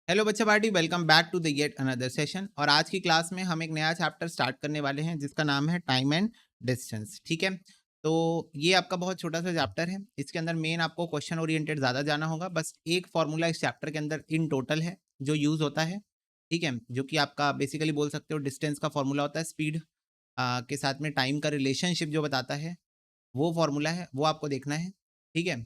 Hello बच्चा party, welcome back to the yet another session. और आज की क्लास में हम एक नया चैप्टर स्टार्ट करने वाले हैं जिसका नाम है टाइम एंड डिस्टेंस। ठीक है, तो ये आपका बहुत छोटा सा चैप्टर है। इसके अंदर मेन आपको क्वेश्चन ओरिएंटेड ज़्यादा जाना होगा। बस एक फॉर्मूला इस चैप्टर के अंदर इन टोटल है जो यूज़ होता है। ठीक है, जो कि आपका बेसिकली बोल सकते हो डिस्टेंस का फॉर्मूला होता है। स्पीड के साथ में टाइम का रिलेशनशिप जो बताता है वो फॉर्मूला है, वो आपको देखना है। ठीक है,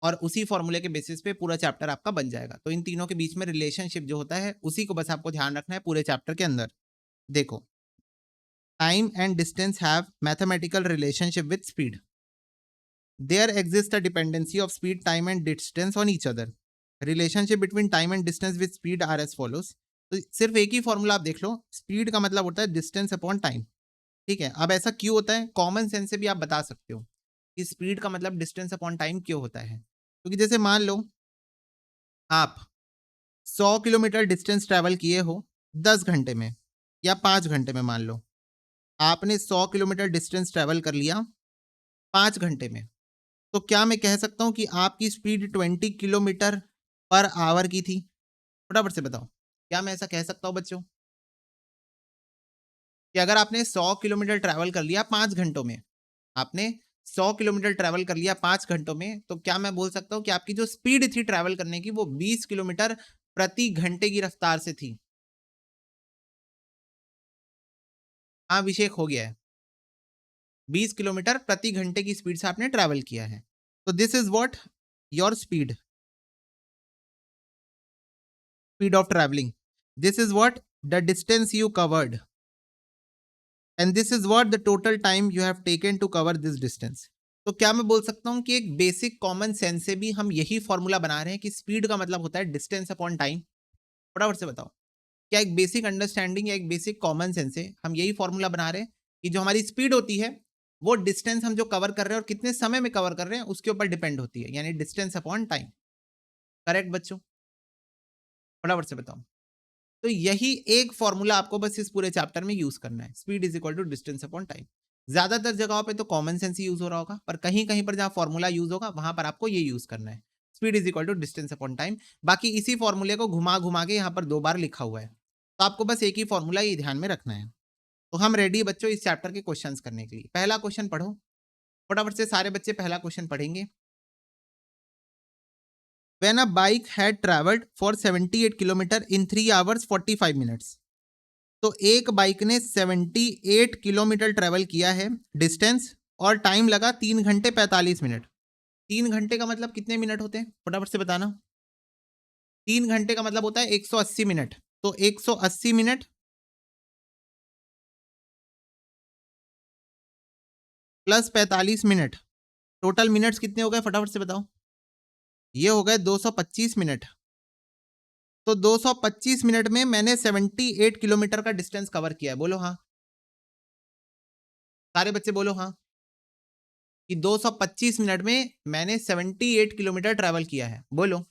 और उसी फॉर्मूले के बेसिस पे पूरा चैप्टर आपका बन जाएगा। तो इन तीनों के बीच में रिलेशनशिप जो होता है उसी को बस आपको ध्यान रखना है पूरे चैप्टर के अंदर। देखो, time and distance have mathematical relationship with speed. There exist a dependency of speed, time and distance on each other. Relationship between time and distance with speed are as follows. तो सिर्फ एक ही formula आप देख लो, speed का मतलब होता है distance upon time. ठीक है, अब ऐसा क्यों होता है, कॉमन सेंस से भी आप बता सकते हो कि स्पीड का मतलब डिस्टेंस अपॉन टाइम क्यों होता है। क्योंकि जैसे मान लो आप 100 किलोमीटर डिस्टेंस ट्रैवल किए हो 10 घंटे में या 5 घंटे में। मान लो आपने 100 किलोमीटर डिस्टेंस ट्रैवल कर लिया 5 घंटे में, तो क्या मैं कह सकता हूं कि आपकी स्पीड 20 किलोमीटर पर आवर की थी? फटाफट से बताओ, क्या मैं ऐसा कह सकता हूं बच्चों कि अगर आपने 100 किलोमीटर ट्रैवल कर लिया 5 घंटों में, आपने 100 किलोमीटर ट्रैवल कर लिया 5 घंटों में, तो क्या मैं बोल सकता हूं कि आपकी जो स्पीड थी ट्रैवल करने की वो 20 किलोमीटर प्रति घंटे की रफ्तार से थी? हाँ, अभिषेक हो गया है। 20 किलोमीटर प्रति घंटे की स्पीड से आपने ट्रैवल किया है। तो this is what your speed, speed of travelling. This is what the distance you covered, and this is what the total time you have taken to cover this distance. तो क्या मैं बोल सकता हूं कि एक बेसिक कॉमन सेंस से भी हम यही फॉर्मूला बना रहे हैं कि स्पीड का मतलब होता है डिस्टेंस अपॉन टाइम? फटाफट से बताओ, क्या एक बेसिक अंडरस्टैंडिंग या एक बेसिक कॉमन सेंस से हम यही फॉर्मूला बना रहे हैं कि जो हमारी स्पीड होती है वो डिस्टेंस हम जो कवर कर रहे हैं और कितने समय में कवर कर रहे हैं उसके ऊपर डिपेंड होती है, यानी डिस्टेंस अपॉन टाइम। करेक्ट बच्चों? फटाफट से बताओ। तो यही एक फॉर्मूला आपको बस इस पूरे चैप्टर में यूज करना है, speed is equal to distance upon time. ज्यादातर जगहों पे तो कॉमन सेंस ही यूज हो रहा होगा, पर कहीं कहीं पर जहां फॉर्मूला यूज होगा वहां पर आपको ये यूज करना है, speed is equal to distance upon time. बाकी इसी फॉर्मूले को घुमा घुमा के यहाँ पर 2 बार लिखा हुआ है, तो आपको बस एक ही फॉर्मूला ये ध्यान में रखना है। तो हम रेडी है बच्चों इस चैप्टर के क्वेश्चंस करने के लिए। पहला क्वेश्चन पढ़ो, फटाफट से सारे बच्चे पहला क्वेश्चन पढ़ेंगे। When a bike had traveled for 78 kilometre in 3 hours 45 minutes। तो एक बाइक ने 78 किलोमीटर ट्रेवल किया है डिस्टेंस, और टाइम लगा 3 घंटे 45 मिनट। 3 घंटे का मतलब कितने मिनट होते हैं, फटाफट से बताना। 3 घंटे का मतलब होता है 180 मिनट। तो 180 minute plus 45 minute, total minutes कितने हो गए फटाफट से बताओ। ये हो गए 225 मिनट। तो 225 मिनट में मैंने 78 किलोमीटर का डिस्टेंस कवर किया है। बोलो हाँ, सारे बच्चे बोलो हाँ, कि 225 मिनट में मैंने 78 किलोमीटर ट्रेवल किया है। बोलो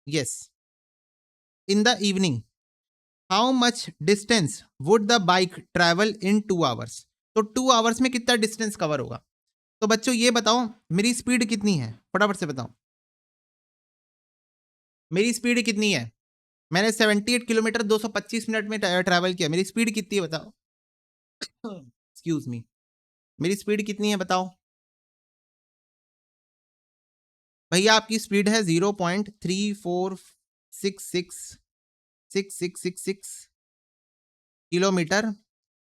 yes. In the evening how much distance would the bike travel in 2 hours. तो 2 आवर्स में कितना डिस्टेंस कवर होगा? तो बच्चों ये बताओ मेरी स्पीड कितनी है, फटाफट से बताओ मेरी स्पीड कितनी है। मैंने 78 किलोमीटर 225 मिनट में ट्रैवल किया, मेरी स्पीड कितनी है बताओ। एक्सक्यूज मी, मेरी स्पीड कितनी है बताओ। भैया आपकी स्पीड है 0.346666 किलोमीटर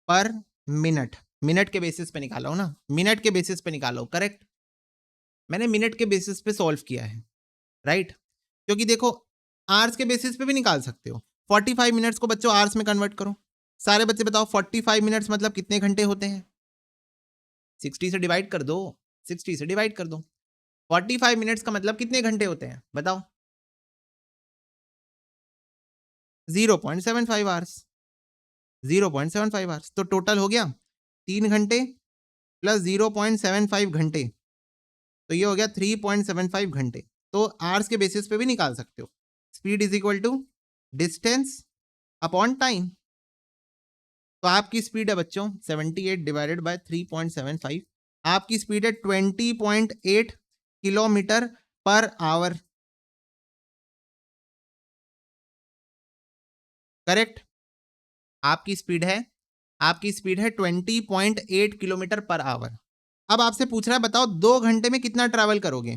पर मिनट। मिनट के बेसिस पे निकाला हो ना, मिनट के बेसिस पे निकालो, करेक्ट। मैंने मिनट के बेसिस पे सॉल्व किया है, राइट। क्योंकि देखो आवर्स के बेसिस पे भी निकाल सकते हो। 45 मिनट्स को बच्चों आवर्स में कन्वर्ट करो। सारे बच्चे बताओ 45 मिनट्स मतलब कितने घंटे होते हैं? 60 से डिवाइड कर दो, 60 से डिवाइड कर दो। 45 मिनट्स का मतलब कितने घंटे होते हैं बताओ? 0.75 आवर्स। 0.75 आवर्स तो टोटल हो गया 3 घंटे प्लस 0.75 घंटे, तो ये हो गया 3.75 घंटे। तो आवर्स के बेसिस पे भी निकाल सकते हो। Speed is equal to distance upon time. तो आपकी स्पीड है बच्चों 78 डिवाइडेड बाय 3.75। आपकी स्पीड है 20.8 किलोमीटर पर आवर। करेक्ट। आपकी स्पीड है 20.8 किलोमीटर पर आवर। अब आपसे पूछ रहा है बताओ 2 घंटे में कितना ट्रैवल करोगे।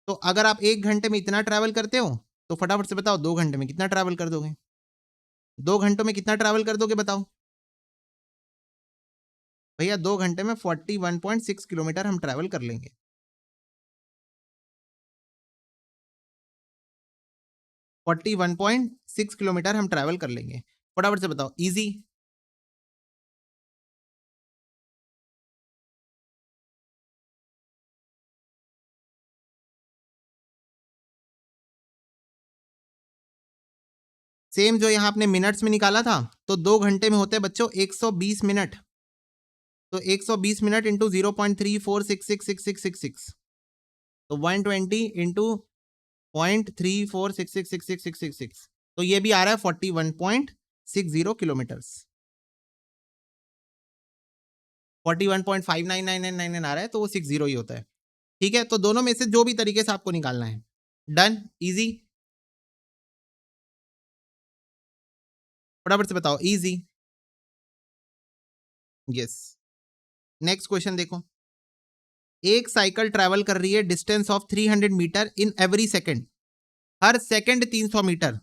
तो अगर आप 1 घंटे में इतना ट्रैवल करते हो तो फटाफट से बताओ 2 घंटे में कितना ट्रैवल कर दोगे। 2 घंटों में कितना ट्रैवल कर दोगे बताओ भैया। 2 घंटे में 41.6 किलोमीटर हम ट्रैवल कर लेंगे। 41.6 किलोमीटर हम ट्रैवल कर लेंगे। फटाफट से बताओ इजी। सेम जो यहाँ आपने मिनट्स में निकाला था, तो 2 घंटे में होते हैं बच्चों 120 मिनट। तो 120 मिनट इंटू 0.34666666, तो 120 इंटू 0.34666666, तो ये भी आ रहा है 41.60 किलोमीटर। 41.599999 आ रहा है, तो वो 60 ही होता है। ठीक है, तो दोनों में से जो भी तरीके से आपको निकालना है। Done, easy. फटाफट से बताओ इजी। यस। नेक्स्ट क्वेश्चन देखो। एक साइकिल ट्रैवल कर रही है distance of 300 metre in every second. हर सेकेंड 300 मीटर।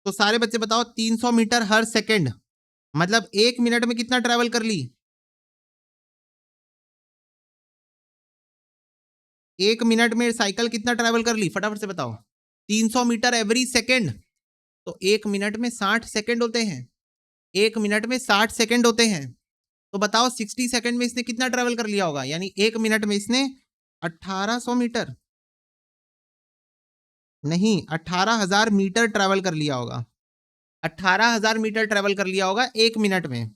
तो सारे बच्चे बताओ 300 मीटर हर सेकेंड मतलब 1 मिनट में कितना ट्रैवल कर ली। 1 मिनट में साइकिल कितना ट्रैवल कर ली फटाफट से बताओ। 300 मीटर एवरी सेकेंड, तो 1 मिनट में 60 सेकेंड होते हैं। 1 मिनट में 60 सेकेंड होते हैं। तो बताओ 60 सेकेंड में इसने कितना ट्रैवल कर लिया होगा, यानी 1 मिनट में इसने 1800 मीटर नहीं 18,000 मीटर ट्रैवल कर लिया होगा। 18,000 मीटर ट्रैवल कर लिया होगा 1 मिनट में।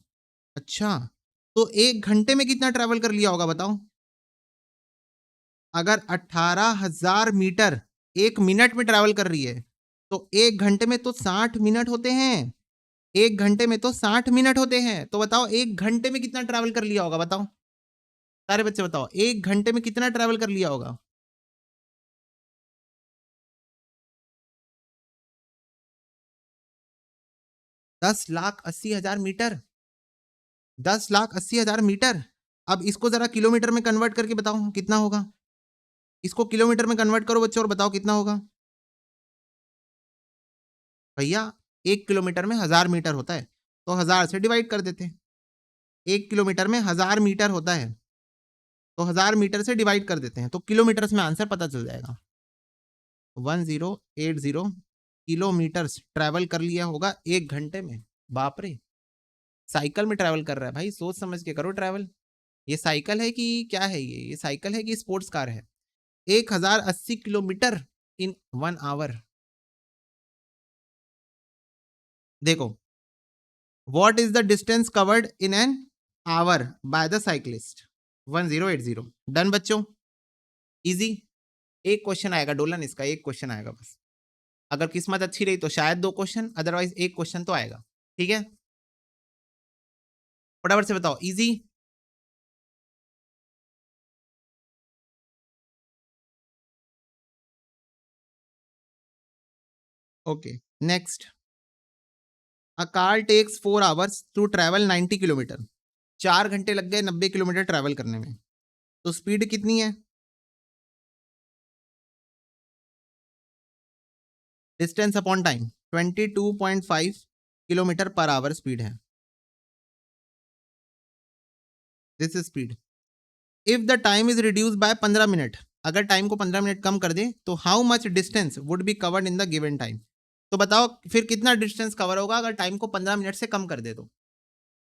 अच्छा, तो 1 घंटे में कितना ट्रैवल कर लिया होगा बताओ। अगर 18,000 मीटर 1 मिनट में ट्रैवल कर रही है, तो 1 घंटे में तो 60 मिनट होते हैं। 1 घंटे में तो 60 मिनट होते हैं। तो बताओ 1 घंटे में कितना ट्रैवल कर लिया होगा बताओ। सारे बच्चे बताओ 1 घंटे में कितना ट्रैवल कर लिया होगा। 10,80,000 मीटर। 10,80,000 मीटर। अब इसको जरा किलोमीटर में कन्वर्ट करके बताओ कितना होगा। इसको किलोमीटर में कन्वर्ट करो बच्चों और बताओ कितना होगा। भैया 1 किलोमीटर में 1000 मीटर होता है, तो 1000 से डिवाइड कर देते हैं। 1 किलोमीटर में 1000 मीटर होता है, तो 1000 मीटर से डिवाइड कर देते हैं, तो किलोमीटर्स में आंसर पता चल जाएगा। 1080 किलोमीटर्स ट्रैवल कर लिया होगा 1 घंटे में। बाप रे, साइकिल में ट्रैवल कर रहा है भाई, सोच समझ के करो ट्रैवल। ये साइकिल है कि क्या है, ये साइकिल है कि स्पोर्ट्स कार है। 1080 किलोमीटर इन 1 आवर। देखो, what is the distance covered in an our by the cyclist. 1080। Done बच्चों, इजी। एक क्वेश्चन आएगा डोलन, इसका एक क्वेश्चन आएगा बस। अगर किस्मत अच्छी रही तो शायद 2 क्वेश्चन, अदरवाइज एक क्वेश्चन तो आएगा। ठीक है, फटाफट से बताओ easy. Okay, next. A car takes 4 hours to travel 90 kilometre. 4 घंटे लग गए 90 किलोमीटर ट्रैवल करने में। तो स्पीड कितनी है। Distance upon time 22.5 kilometre per hour speed है। This is speed. If the time is reduce by 15 minute, अगर टाइम को 15 मिनट कम कर दे तो how much distance would be covered in the given time. तो बताओ फिर कितना डिस्टेंस कवर होगा अगर टाइम को 15 मिनट से कम कर दे तो।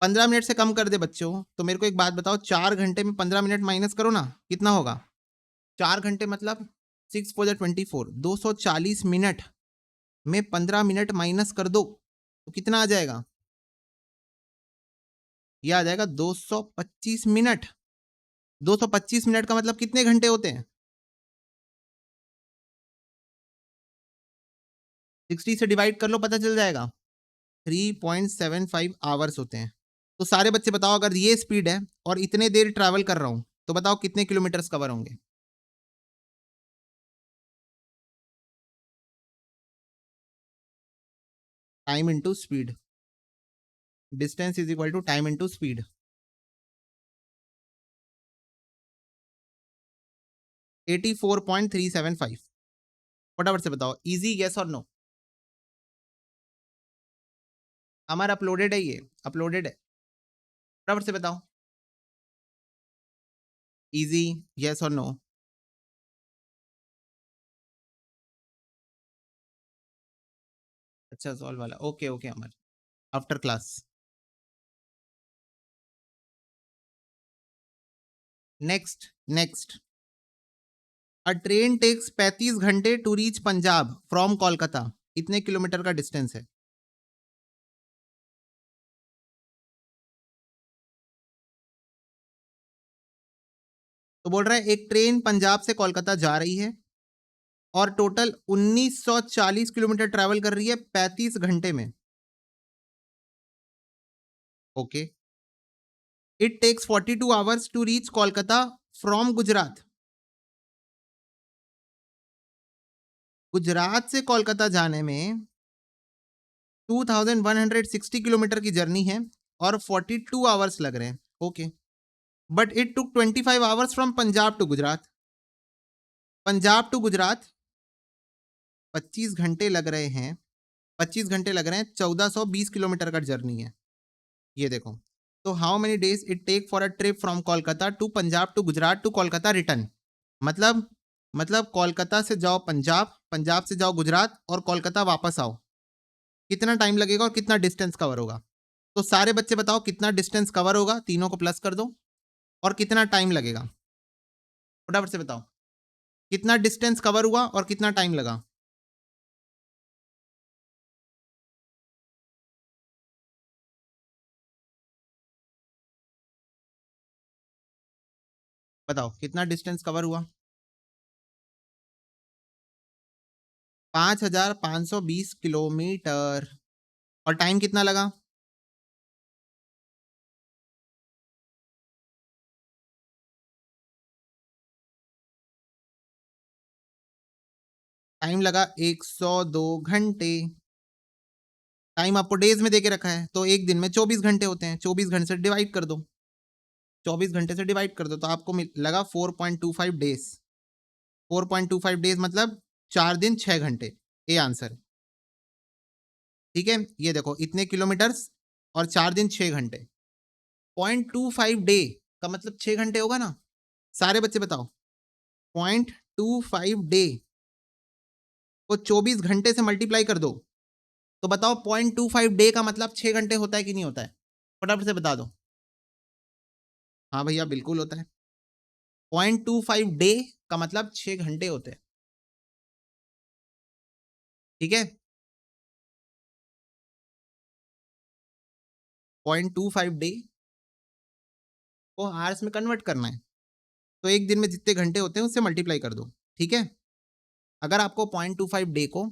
15 मिनट से कम कर दे बच्चों, तो मेरे को एक बात बताओ, 4 घंटे में 15 मिनट माइनस करो ना, कितना होगा। 4 घंटे मतलब 6 4 24, 240 मिनट में 15 मिनट माइनस कर दो तो कितना आ जाएगा। यह आ जाएगा 225 मिनट। 225 मिनट का मतलब कितने घंटे होते हैं। 60 से डिवाइड कर लो, पता चल जाएगा। 3.75 आवर्स होते हैं। तो सारे बच्चे बताओ अगर ये स्पीड है और इतने देर ट्रैवल कर रहा हूं तो बताओ कितने किलोमीटर्स कवर होंगे। Time into speed, distance is equal to time into speed. 84.375। फटाफट से बताओ, इजी, यस और नो। हमारा अपलोडेड है, ये अपलोडेड है, फटाफट से बताओ, इजी, यस और नो। अच्छा सॉल्व वाला, okay okay Amar, after class. Next next, a train takes 35 घंटे to reach Punjab from Kolkata, कितने किलोमीटर का डिस्टेंस है? तो बोल रहा है एक ट्रेन पंजाब से कोलकाता जा रही है और टोटल 1940 किलोमीटर ट्रैवल कर रही है 35 घंटे में। Okay, it takes 42 hours to reach Kolkata from Gujarat. Gujarat से कोलकाता जाने में 2160 किलोमीटर की जर्नी है और 42 आवर्स लग रहे हैं। Okay, but it took 25 hours from Punjab to Gujarat. Punjab to Gujarat 25 घंटे लग रहे हैं, 25 घंटे लग रहे हैं, 1420 किलोमीटर का जर्नी है। ये देखो, तो how many days it take for a trip from Kolkata to Punjab to Gujarat to Kolkata return. मतलब कोलकाता से जाओ पंजाब, पंजाब से जाओ गुजरात और कोलकाता वापस आओ, कितना टाइम लगेगा और कितना डिस्टेंस कवर होगा? तो सारे बच्चे बताओ कितना डिस्टेंस कवर होगा, तीनों को प्लस कर दो, और कितना टाइम लगेगा, फटाफट से बताओ, कितना डिस्टेंस कवर हुआ और कितना टाइम लगा? बताओ कितना डिस्टेंस कवर हुआ? 5520 किलोमीटर। और टाइम कितना लगा? टाइम लगा 102 घंटे। टाइम आपको डेज में देके रखा है, तो एक दिन में 24 घंटे होते हैं, 24 घंटे से डिवाइड कर दो, 24 घंटे से डिवाइड कर दो, तो आपको लगा 4.25 डेज। 4.25 डेज मतलब 4 दिन 6 घंटे, ये आंसर है। ठीक है, ये देखो इतने किलोमीटर्स और 4 दिन 6 घंटे, 0.25 डे का मतलब 6 घंटे होगा ना? सारे बच्चे बताओ, 0.25 डे को 24 घंटे से मल्टीप्लाई कर दो, तो बताओ 0.25 डे का मतलब 6 घंटे होता है कि नहीं होता है? फटाफट से बता दो। हाँ भैया बिल्कुल होता है, 0.25 डे का मतलब 6 घंटे होते हैं। ठीक है, 0.25 डे को आवर्स में कन्वर्ट करना है, तो एक दिन में जितने घंटे होते हैं उससे मल्टीप्लाई कर दो। ठीक है, अगर आपको 0.25 डे को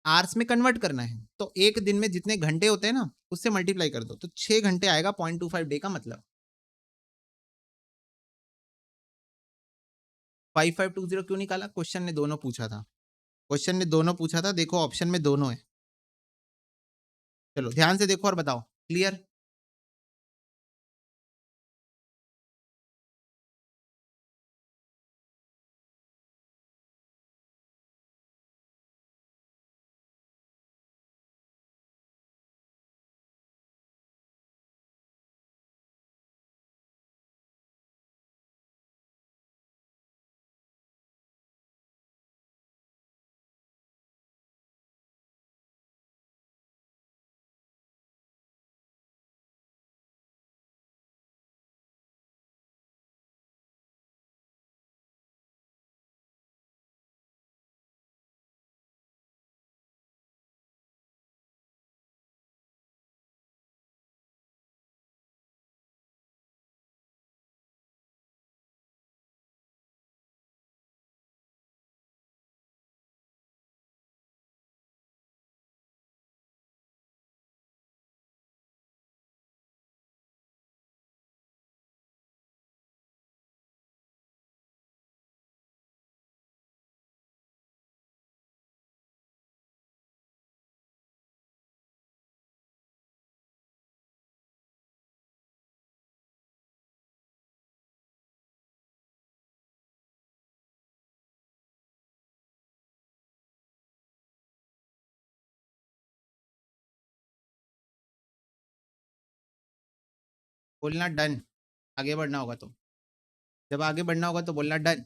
आवर्स में कन्वर्ट करना है तो एक दिन में जितने घंटे होते हैं ना उससे मल्टीप्लाई कर दो, तो 6 घंटे आएगा 0.25 डे का मतलब। 5520 क्यों निकाला? क्वेश्चन ने दोनों पूछा था, क्वेश्चन ने दोनों पूछा था, देखो ऑप्शन में दोनों है। चलो ध्यान से देखो और बताओ, क्लियर? बोलना डन, आगे बढ़ना होगा तो, जब आगे बढ़ना होगा तो बोलना डन।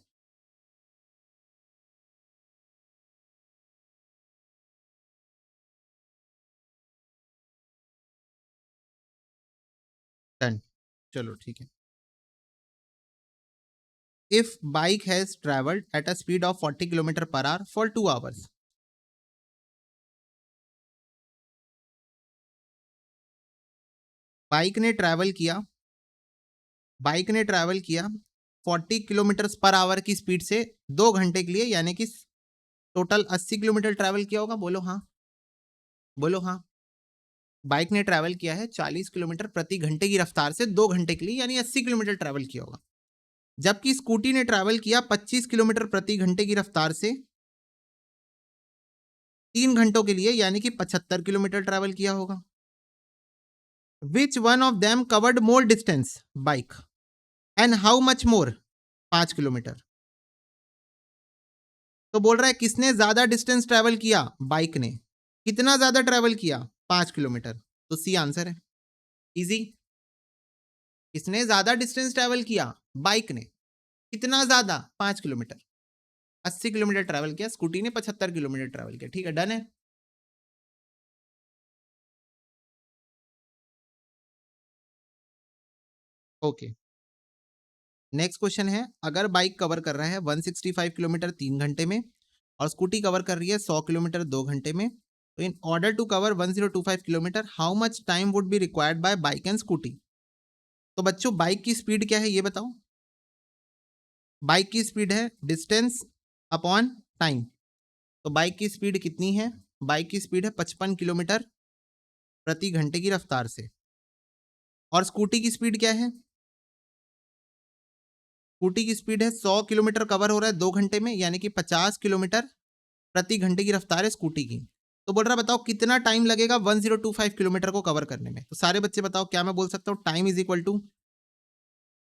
डन, चलो ठीक है। If bike has travelled eight a speed of 40 kilometre per hour for 2 hours. Bike ने ट्रैवल किया, बाइक ने ट्रैवल किया 40 किलोमीटर पर आवर की स्पीड से 2 घंटे के लिए, यानी कि टोटल 80 किलोमीटर ट्रैवल किया होगा। बोलो हाँ, बोलो हाँ। बाइक ने ट्रैवल किया है 40 किलोमीटर प्रति घंटे की रफ्तार से 2 घंटे के लिए, यानी 80 किलोमीटर ट्रैवल किया होगा। जबकि स्कूटी ने ट्रैवल किया 25 किलोमीटर प्रति घंटे की रफ्तार से 3 घंटों के लिए, यानी कि 75 किलोमीटर ट्रैवल किया होगा। विच one of them covered more distance, bike, and how much more, 5 kilometre. तो बोल रहा है किसने ज्यादा डिस्टेंस ट्रैवल किया, बाइक ने। कितना ज्यादा ट्रैवल किया, 5 किलोमीटर। तो सी आंसर है, इजी। किसने ज्यादा डिस्टेंस ट्रैवल किया, बाइक ने। कितना ज्यादा, 5 किलोमीटर। 80 किलोमीटर ट्रैवल किया, स्कूटी ने 75 किलोमीटर ट्रैवल किया। ठीक है, डन है। ओके, नेक्स्ट क्वेश्चन है, अगर बाइक कवर कर रहा है 165 किलोमीटर 3 घंटे में और स्कूटी कवर कर रही है 100 किलोमीटर 2 घंटे में, तो in order to cover 1025 kilometre how much time would be required by bike and scooty. तो बच्चों बाइक की स्पीड क्या है ये बताओ। बाइक की स्पीड है डिस्टेंस अपॉन टाइम। तो बाइक की स्पीड कितनी है, बाइक की स्पीड है 55 किलोमीटर प्रति घंटे की रफ्तार से। और स्कूटी की स्पीड क्या है, स्कूटी की स्पीड है 100 किलोमीटर कवर हो रहा है 2 घंटे में, यानी कि 50 किलोमीटर प्रति घंटे की रफ्तार है स्कूटी की। तो बोल रहा बताओ कितना टाइम लगेगा 1025 किलोमीटर को कवर करने में। तो सारे बच्चे बताओ क्या मैं बोल सकता हूँ, time is equal to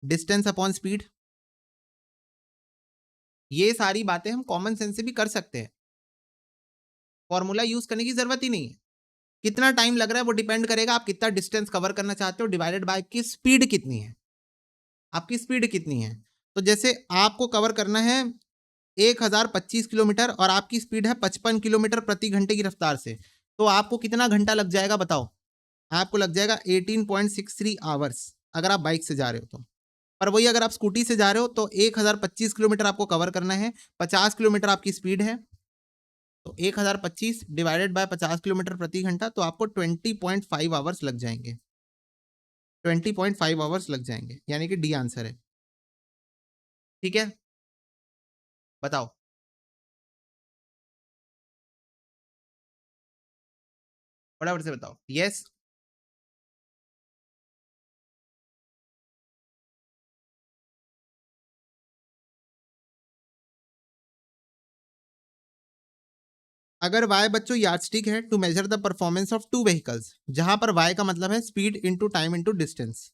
distance upon speed. ये सारी बातें हम कॉमन सेंस से भी कर सकते हैं, फॉर्मूला यूज करने की जरूरत ही नहीं है। कितना टाइम लग रहा है वो डिपेंड करेगा आप कितना डिस्टेंस कवर करना चाहते हो, डिवाइडेड बाय की स्पीड कितनी है, आपकी स्पीड कितनी है। तो जैसे आपको कवर करना है 1025 किलोमीटर और आपकी स्पीड है 55 किलोमीटर प्रति घंटे की रफ्तार से, तो आपको कितना घंटा लग जाएगा बताओ। आपको लग जाएगा 18.63 आवर्स अगर आप बाइक से जा रहे हो तो। पर वही अगर आप स्कूटी से जा रहे हो तो 1025 किलोमीटर आपको कवर करना है, 50 किलोमीटर आपकी स्पीड है, तो 1025 डिवाइडेड बाय 50 किलोमीटर प्रति घंटा, तो आपको 20.5 आवर्स लग जाएंगे। 20.5 आवर्स लग जाएंगे, यानी कि डी आंसर है। ठीक है, बताओ फटाफट से बताओ। यस, अगर y बच्चों यार्डस्टिक है to measure the performance of two vehicles, जहां पर y का मतलब है speed into time into distance.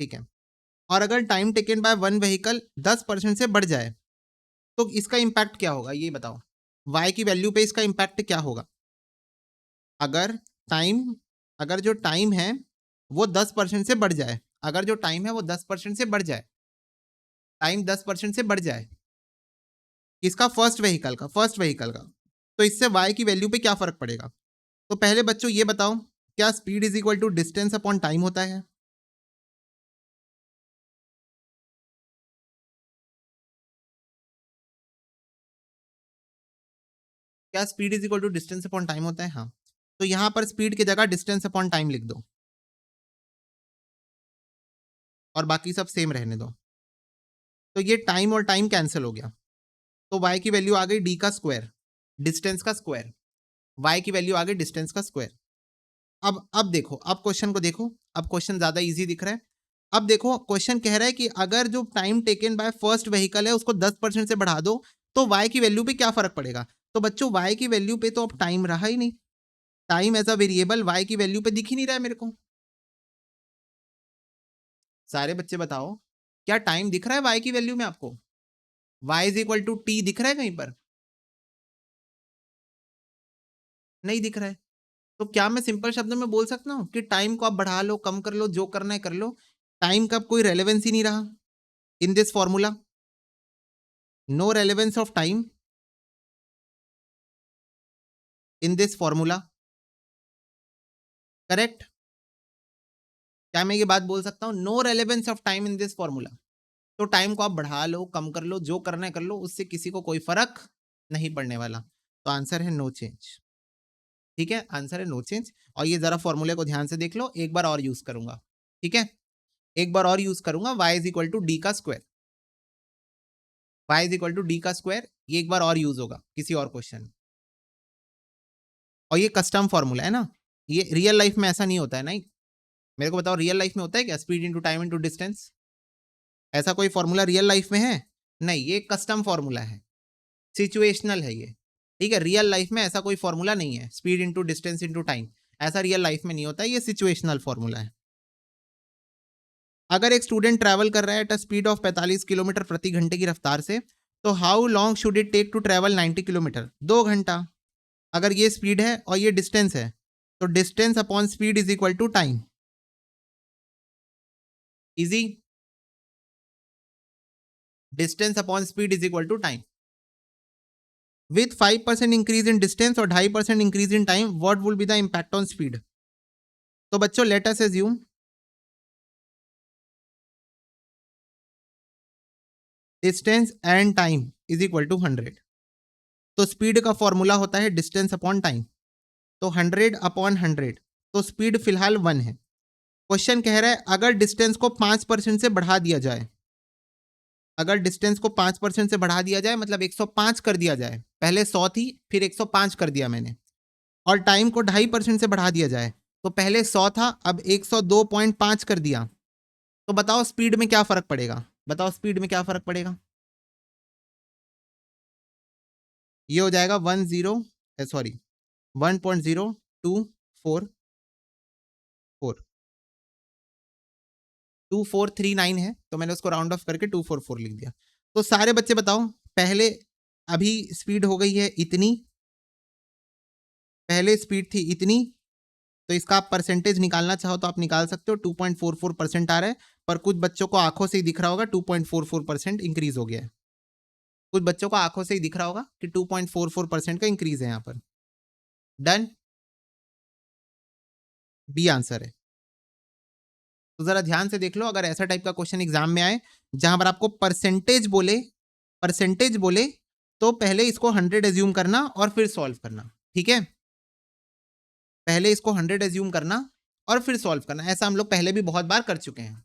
ठीक है, और अगर time taken by one vehicle 10% से बढ़ जाए तो इसका इंपैक्ट क्या होगा ये बताओ। y की वैल्यू पे इसका इंपैक्ट क्या होगा। अगर टाइम, अगर जो टाइम है वो 10% से बढ़ जाए, अगर जो टाइम है वो 10% से बढ़ जाए, टाइम 10% से बढ़ जाए, किसका, फर्स्ट व्हीकल का, फर्स्ट व्हीकल का, तो इससे y की वैल्यू पे क्या फर्क पड़ेगा। तो पहले बच्चों ये बताओ, क्या speed is equal to distance upon time होता है। क्या speed is equal to distance upon time होता है, हाँ। तो यहां पर स्पीड की जगह डिस्टेंस अपॉन टाइम लिख दो और बाकी सब सेम रहने दो। तो ये टाइम और टाइम कैंसिल हो गया, तो y की वैल्यू आ गई d का स्क्वायर, डिस्टेंस का स्क्वायर। y की वैल्यू आ गई डिस्टेंस का स्क्वायर। अब देखो, अब क्वेश्चन को देखो, अब क्वेश्चन ज्यादा इजी दिख रहा है। अब देखो क्वेश्चन कह रहा है कि अगर जो time taken by first vehicle है उसको 10% से बढ़ा दो तो y की वैल्यू पे क्या फर्क पड़ेगा। तो बच्चों y की वैल्यू पे तो अब टाइम रहा ही नहीं, time as a variable y की वैल्यू पे दिख ही नहीं रहा है मेरे को। सारे बच्चे बताओ, क्या टाइम दिख रहा है y की वैल्यू में आपको, y is equal to T दिख रहा है कहीं पर। नहीं दिख रहा है। तो क्या मैं सिंपल शब्दों में बोल सकता हूँ कि टाइम को आप बढ़ा लो, कम कर लो, जो करना है कर लो, टाइम का कोई रेलेवेंस ही नहीं रहा in this formula, no relevance of time in this formula, correct? क्या मैं ये बात बोल सकता हूँ? No relevance of time in this formula. तो टाइम को आप बढ़ा लो, कम कर लो, जो करना है कर लो, उससे किसी को कोई फर्क नहीं पड़ने वाला। तो आंसर है नो चेंज। ठीक है, आंसर है नो चेंज। और ये जरा फॉर्मूले को ध्यान से देख लो, एक बार और यूज करूंगा। ठीक है, एक बार और यूज करूंगा, y is equal to D का square, y is equal to D का स्क्वायर, ये एक बार और यूज होगा किसी और क्वेश्चन में। और ये कस्टम फॉर्मूला है ना, ये रियल लाइफ में ऐसा नहीं होता है। नहीं, मेरे को बताओ रियल लाइफ में होता है क्या? Speed into time into distance, ऐसा कोई फॉर्मूला रियल लाइफ में है? नहीं, ये कस्टम फॉर्मूला है, सिचुएशनल है ये। ठीक है, रियल लाइफ में ऐसा कोई फॉर्मूला नहीं है, speed into distance into time, ऐसा रियल लाइफ में नहीं होता है, ये सिचुएशनल फॉर्मूला है। अगर एक स्टूडेंट ट्रैवल कर रहा है at a speed of 45 kilometre प्रति घंटे की रफ्तार से, तो how long should it take to travel 90 kilometre? 2 घंटा। अगर ये स्पीड है और ये डिस्टेंस है, तो distance upon speed is equal to time. Easy, distance upon speed is equal to time. With 5% increase in distance और 2.5% increase in time, what will be the impact on speed? तो बच्चों let us assume distance and time is equal to 100। तो speed का formula होता है distance upon time, तो 100 upon 100, तो speed फिलहाल 1 है। क्वेश्चन कह रहा है अगर डिस्टेंस को 5% से बढ़ा दिया जाए, अगर डिस्टेंस को 5% से बढ़ा दिया जाए, मतलब 105 कर दिया जाए, पहले 100 थी फिर 105 कर दिया मैंने, और टाइम को 2.5% से बढ़ा दिया जाए, तो पहले 100 था अब 102.5 कर दिया, तो बताओ स्पीड में क्या फर्क पड़ेगा? बताओ स्पीड में क्या फर्क पड़ेगा? ये हो जाएगा 1.0244, 2439 है, तो मैंने उसको राउंड ऑफ करके 244 लिख दिया। तो सारे बच्चे बताओ, पहले अभी स्पीड हो गई है इतनी, पहले स्पीड थी इतनी, तो इसका आप परसेंटेज निकालना चाहो तो आप निकाल सकते हो, 2.44% आ रहा है, पर कुछ बच्चों को आंखों से ही दिख रहा होगा 2.44% इंक्रीज हो गया है। कुछ बच्चों को आंखों से ही दिख रहा होगा कि 2.44% का इंक्रीज है यहाँ पर। डन, बी आंसर है। तो जरा ध्यान से देख लो, अगर ऐसा टाइप का क्वेश्चन एग्जाम में आए जहां पर आपको परसेंटेज बोले, परसेंटेज बोले, तो पहले इसको 100 एज्यूम करना और फिर सॉल्व करना। ठीक है, पहले इसको 100 एज्यूम करना और फिर सॉल्व करना। ऐसा हम लोग पहले भी बहुत बार कर चुके हैं,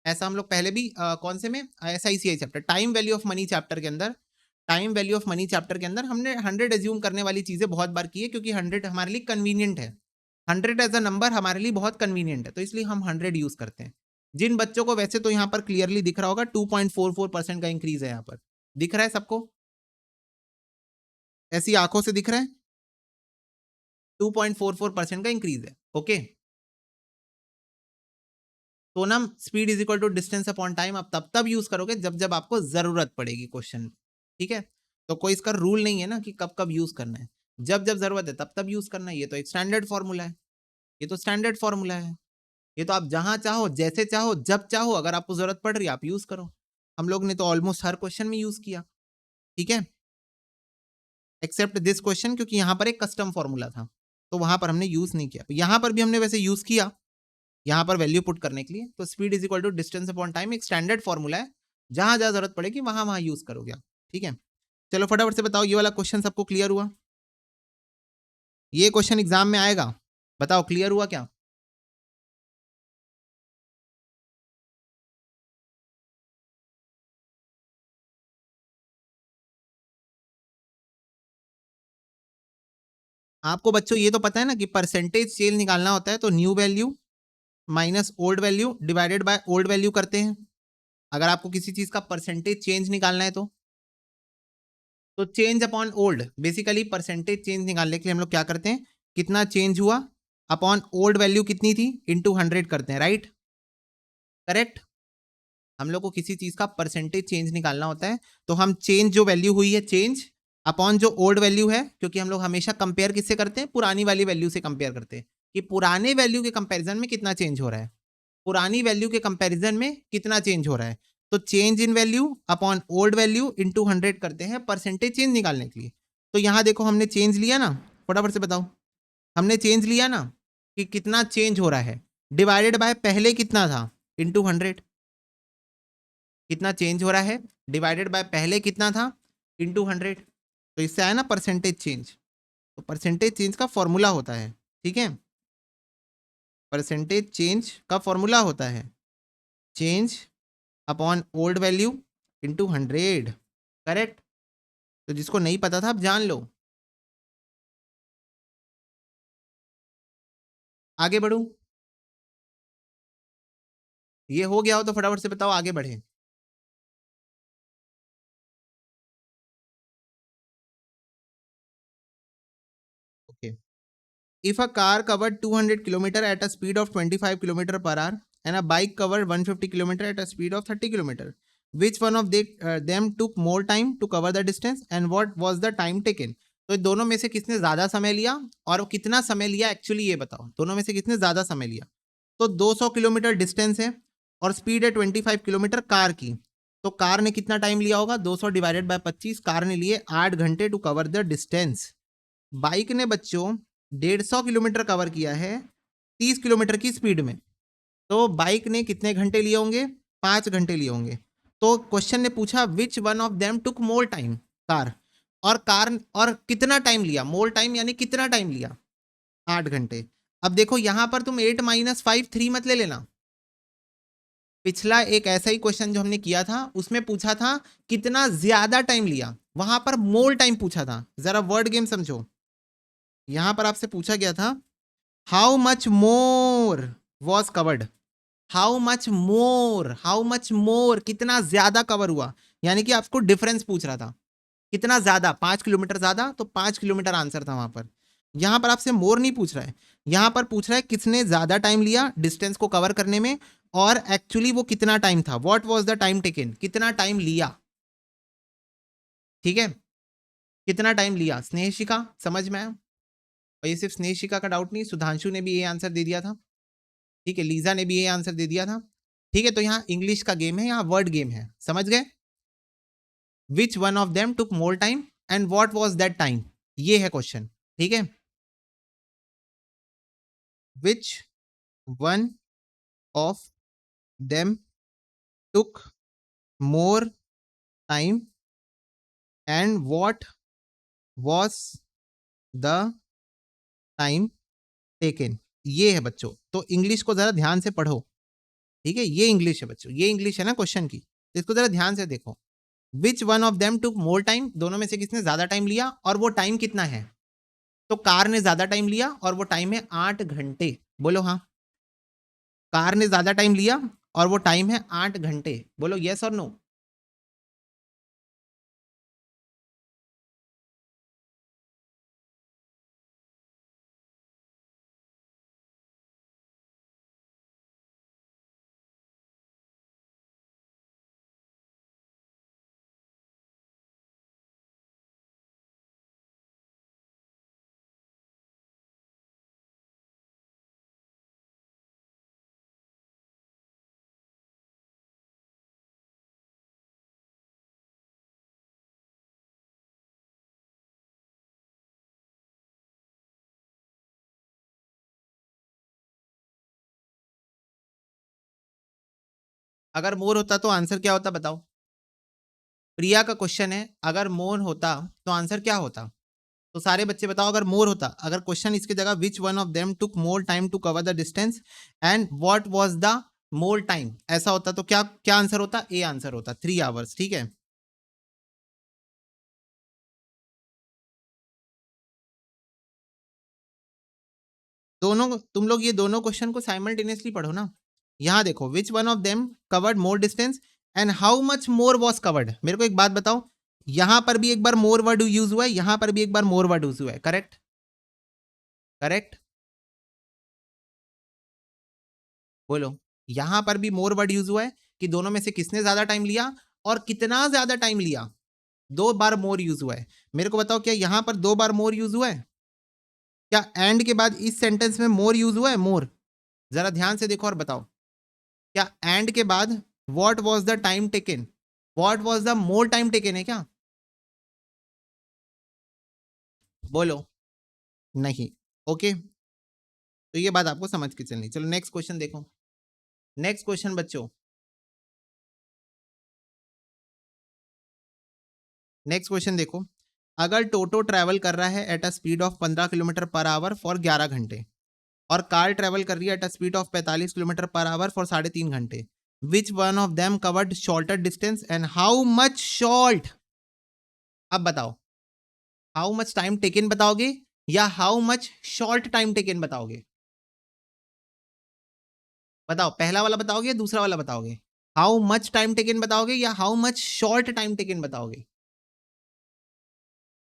ऐसा हम लोग पहले भी कौन से में, SICI chapter, time value of money chapter के अंदर, time value of money chapter के अंदर हमने 100 एज्यूम करने वाली चीजें बहुत बार की है, क्योंकि 100 हमारे लिए कन्वीनियंट है, 100 एज अ नंबर हमारे लिए बहुत कन्वीनियंट है, तो इसलिए हम 100 यूज करते हैं। जिन बच्चों को वैसे तो यहाँ पर क्लियरली दिख रहा होगा 2.44% का इंक्रीज है, यहाँ पर दिख रहा है सबको, ऐसी आंखों से दिख रहा है 2.44% का इंक्रीज है। ओके, तो ना speed is equal to distance upon time आप तब यूज करोगे जब जब आपको जरूरत पड़ेगी क्वेश्चन में। ठीक है, तो कोई इसका रूल नहीं है ना कि कब कब यूज करना है, जब जब जरूरत है तब तब यूज करना है। ये तो एक स्टैंडर्ड फॉर्मूला है, ये तो स्टैंडर्ड फॉर्मूला है, ये तो आप जहां चाहो जैसे चाहो जब चाहो, अगर आपको जरूरत पड़ रही है आप यूज करो। हम लोग ने तो ऑलमोस्ट हर क्वेश्चन में यूज किया। ठीक है, एक्सेप्ट दिस क्वेश्चन, क्योंकि यहां पर एक कस्टम फॉर्मूला था तो वहां पर हमने यूज नहीं किया। यहां पर भी हमने वैसे यूज किया, यहां पर वैल्यू पुट करने के लिए। तो speed is equal to distance upon time एक स्टैंडर्ड फॉर्मूला है, जहां जहां जरूरत पड़ेगी वहां वहां यूज करोगे आप। ठीक है, चलो फटाफट से बताओ, ये वाला क्वेश्चन सबको क्लियर हुआ? ये क्वेश्चन एग्जाम में आएगा, बताओ क्लियर हुआ क्या? आपको बच्चों ये तो पता है ना कि परसेंटेज चेंज निकालना होता है तो new value minus old value divided by old value करते हैं, अगर आपको किसी चीज का परसेंटेज चेंज निकालना है तो change upon old, basically percentage change निकालने के लिए हम लोग क्या करते हैं, कितना चेंज हुआ अपॉन ओल्ड वैल्यू कितनी थी इनटू 100 करते हैं, राइट? करेक्ट, हम लोग को किसी चीज का परसेंटेज चेंज निकालना होता है तो हम चेंज जो वैल्यू हुई है, चेंज अपॉन जो ओल्ड वैल्यू है, क्योंकि हम लोग हमेशा कंपेयर किससे करते हैं, पुरानी वाली वैल्यू से कंपेयर करते हैं कि पुराने वैल्यू के कंपैरिजन में कितना चेंज हो रहा है, पुरानी वैल्यू के कंपैरिजन में कितना चेंज हो रहा है। तो change in value upon old value into 100 करते हैं परसेंटेज चेंज निकालने के लिए। तो यहां देखो हमने चेंज लिया ना, फटाफट से बताओ, हमने चेंज लिया ना कि कितना चेंज हो रहा है, डिवाइडेड बाय पहले कितना था इनटू 100, कितना चेंज हो रहा है डिवाइडेड बाय पहले कितना था इनटू 100। तो इससे आया ना परसेंटेज चेंज। तो परसेंटेज चेंज का फॉर्मूला होता है, ठीक है, परसेंटेज चेंज का फॉर्मूला होता है change upon old value into 100, correct. तो जिसको नहीं पता था अब जान लो। आगे बढ़ू, ये हो गया हो तो फटाफट से बताओ, आगे बढ़े। Okay, if a car covered 200 kilometer at a speed of 25 kilometer per hour and a bike covered 150 kilometer at a speed of 30 kilometer, which one of them took more time to cover the distance and what was the time taken? तो दोनों में से किसने ज्यादा समय लिया और कितना समय लिया एक्चुअली ये बताओ, दोनों में से किसने ज्यादा समय लिया। तो 200 किलोमीटर डिस्टेंस है और स्पीड है 25 किलोमीटर कार की, तो कार ने कितना टाइम लिया होगा, 200 डिवाइडेड बाय 25, कार ने लिए 8 घंटे to cover the distance. Bike ने बच्चों 150 किलोमीटर कवर किया है 30 किलोमीटर की स्पीड में, तो बाइक ने कितने घंटे लिए होंगे, 5 घंटे लिए होंगे। तो क्वेश्चन ने पूछा विच one of them took more time, car और कितना टाइम लिया, मोर टाइम यानी कितना टाइम लिया, 8 घंटे। अब देखो यहां पर तुम 8 - 5 3 मत ले लेना, पिछला एक ऐसा ही क्वेश्चन जो हमने किया था उसमें पूछा था कितना ज्यादा टाइम लिया, वहां पर मोर टाइम पूछा था। जरा वर्ड गेम समझो, यहां पर आपसे पूछा गया था how much more was covered, how much more कितना ज्यादा कवर हुआ, यानी कि आपको डिफरेंस पूछ रहा था कितना ज्यादा, 5 किलोमीटर ज्यादा, तो 5 किलोमीटर आंसर था वहां पर। यहां पर आपसे मोर नहीं पूछ रहा है, यहां पर पूछ रहा है किसने ज्यादा टाइम लिया डिस्टेंस को कवर करने में और एक्चुअली वो कितना टाइम था, what was the time taken, कितना टाइम लिया, ठीक है, कितना टाइम लिया। स्नेहशिका समझ में आया, और ये सिर्फ स्नेहशिका का डाउट नहीं, सुधांशु ने भी ये आंसर दे दिया था, ठीक है, लीजा ने भी ये आंसर दे दिया था, ठीक है। तो यहाँ इंग्लिश का गेम है, यहाँ वर्ड गेम है, समझ गए। विच one of them took more time and what was that time, ये है क्वेश्चन, ठीक है। विच one of them took more time and what was the time taken, ये है बच्चों। तो इंग्लिश को जरा ध्यान से पढ़ो, ठीक है, ये इंग्लिश है बच्चों, ये इंग्लिश है ना क्वेश्चन की, तो इसको जरा ध्यान से देखो। विच one of them took more time, दोनों में से किसने ज्यादा टाइम लिया और वो टाइम कितना है। तो कार ने ज्यादा टाइम लिया और वो टाइम है 8 घंटे, बोलो हाँ, कार ने ज्यादा टाइम लिया और वो टाइम है 8 घंटे, बोलो यस और नो। अगर मोर होता तो आंसर क्या होता बताओ, प्रिया का क्वेश्चन है, अगर मोर होता तो आंसर क्या होता। तो सारे बच्चे बताओ, अगर मोर होता, अगर क्वेश्चन इसकी जगह which one of them took more time to cover the distance and what was the more time, ऐसा होता तो क्या क्या आंसर होता, ए आंसर होता, 3 आवर्स, ठीक है। दोनों तुम लोग ये दोनों क्वेश्चन को साइमल्टेनियसली पढ़ो ना। यहां देखो विच one of them covered more distance and how much more was covered, मेरे को एक बात बताओ, यहां पर भी एक बार मोर वर्ड यूज हुआ है, यहां पर भी एक बार मोर वर्ड यूज हुआ है, करेक्ट, करेक्ट, बोलो। यहां पर भी मोर वर्ड यूज हुआ है कि दोनों में से किसने ज्यादा टाइम लिया और कितना ज्यादा टाइम लिया, 2 बार मोर यूज हुआ है। मेरे को बताओ क्या यहाँ पर 2 बार मोर यूज हुआ है? क्या एंड के बाद इस सेंटेंस में मोर यूज हुआ है? मोर, जरा ध्यान से देखो और बताओ, क्या एंड के बाद what was the time taken, what was the more time taken है क्या? बोलो। नहीं। ओके, तो ये बात आपको समझ के चलनी। चलो नेक्स्ट क्वेश्चन देखो। नेक्स्ट क्वेश्चन बच्चों, नेक्स्ट क्वेश्चन देखो। अगर टोटो ट्रैवल कर रहा है at a speed of 15 kilometre per hour for 11 घंटे और कार ट्रैवल कर रही है at a speed of 45 kilometre per hour for 3.5 घंटे, विच one of them covered shorter distance and how much short? अब बताओ, हाउ मच टाइम टेकन बताओगे या how much short time taken बताओगे? बताओ, पहला वाला बताओगे या दूसरा वाला बताओगे? हाउ मच टाइम टेकन बताओगे या how much short time taken बताओगे?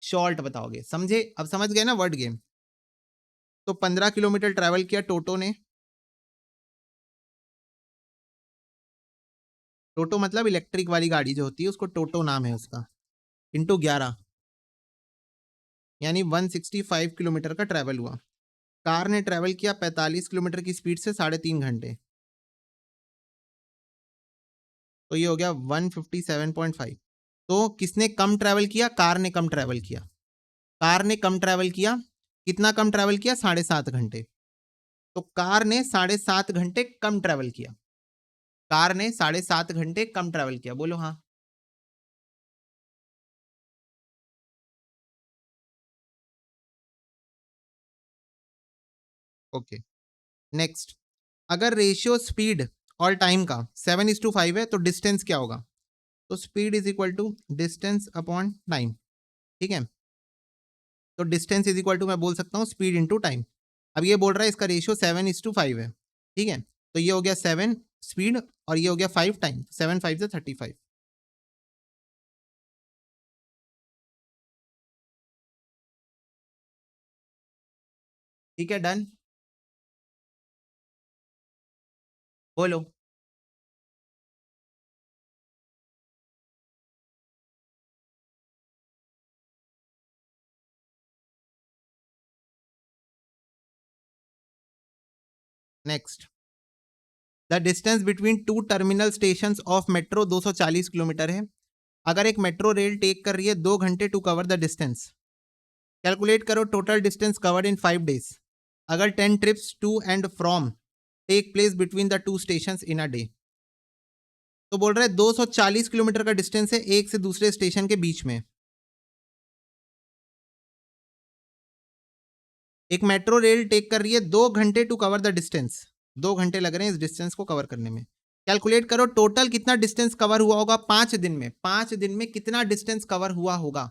शॉर्ट बताओगे, समझे? अब समझ गए ना वर्ड गेम। तो 15 किलोमीटर ट्रैवल किया टोटो ने। टोटो मतलब इलेक्ट्रिक वाली गाड़ी जो होती है उसको टोटो नाम है उसका, इंटू 11 यानी 165 किलोमीटर का ट्रैवल हुआ। कार ने ट्रैवल किया 45 किलोमीटर की स्पीड से 3.5 घंटे, तो ये हो गया 157.5। तो किसने कम ट्रैवल किया? कार ने कम ट्रैवल किया। कार ने कम ट्रैवल किया, कितना कम ट्रैवल किया? 7.5 घंटे। तो कार ने 7.5 घंटे कम ट्रैवल किया। कार ने 7.5 घंटे कम ट्रैवल किया, बोलो हाँ। Okay, next. अगर रेशियो स्पीड और टाइम का 7:5 है तो डिस्टेंस क्या होगा? तो speed is equal to distance upon time, ठीक है। तो डिस्टेंस इज इक्वल टू मैं बोल सकता हूँ स्पीड इंटू टाइम। अब ये बोल रहा है इसका रेशियो 7:5 है, ठीक है। तो ये हो गया 7 स्पीड और ये हो गया 5 टाइम, 7 5 से 35। ठीक है, डन। बोलो। Next, the distance between two terminal station of metro 240 kilometre है। अगर एक मेट्रो रेल टेक कर रही है 2 घंटे to cover the distance, calculate करो total distance covered in 5 days। अगर 10 trips to and from take place between the two station in a day. तो बोल रहे हैं 240 किलोमीटर का डिस्टेंस है एक से दूसरे स्टेशन के बीच में। एक मेट्रो रेल टेक कर रही है 2 घंटे टू कवर द डिस्टेंस, 2 घंटे लग रहे हैं इस डिस्टेंस को कवर करने में। कैलकुलेट करो टोटल कितना डिस्टेंस कवर हुआ होगा 5 दिन में, 5 दिन में कितना डिस्टेंस कवर हुआ होगा।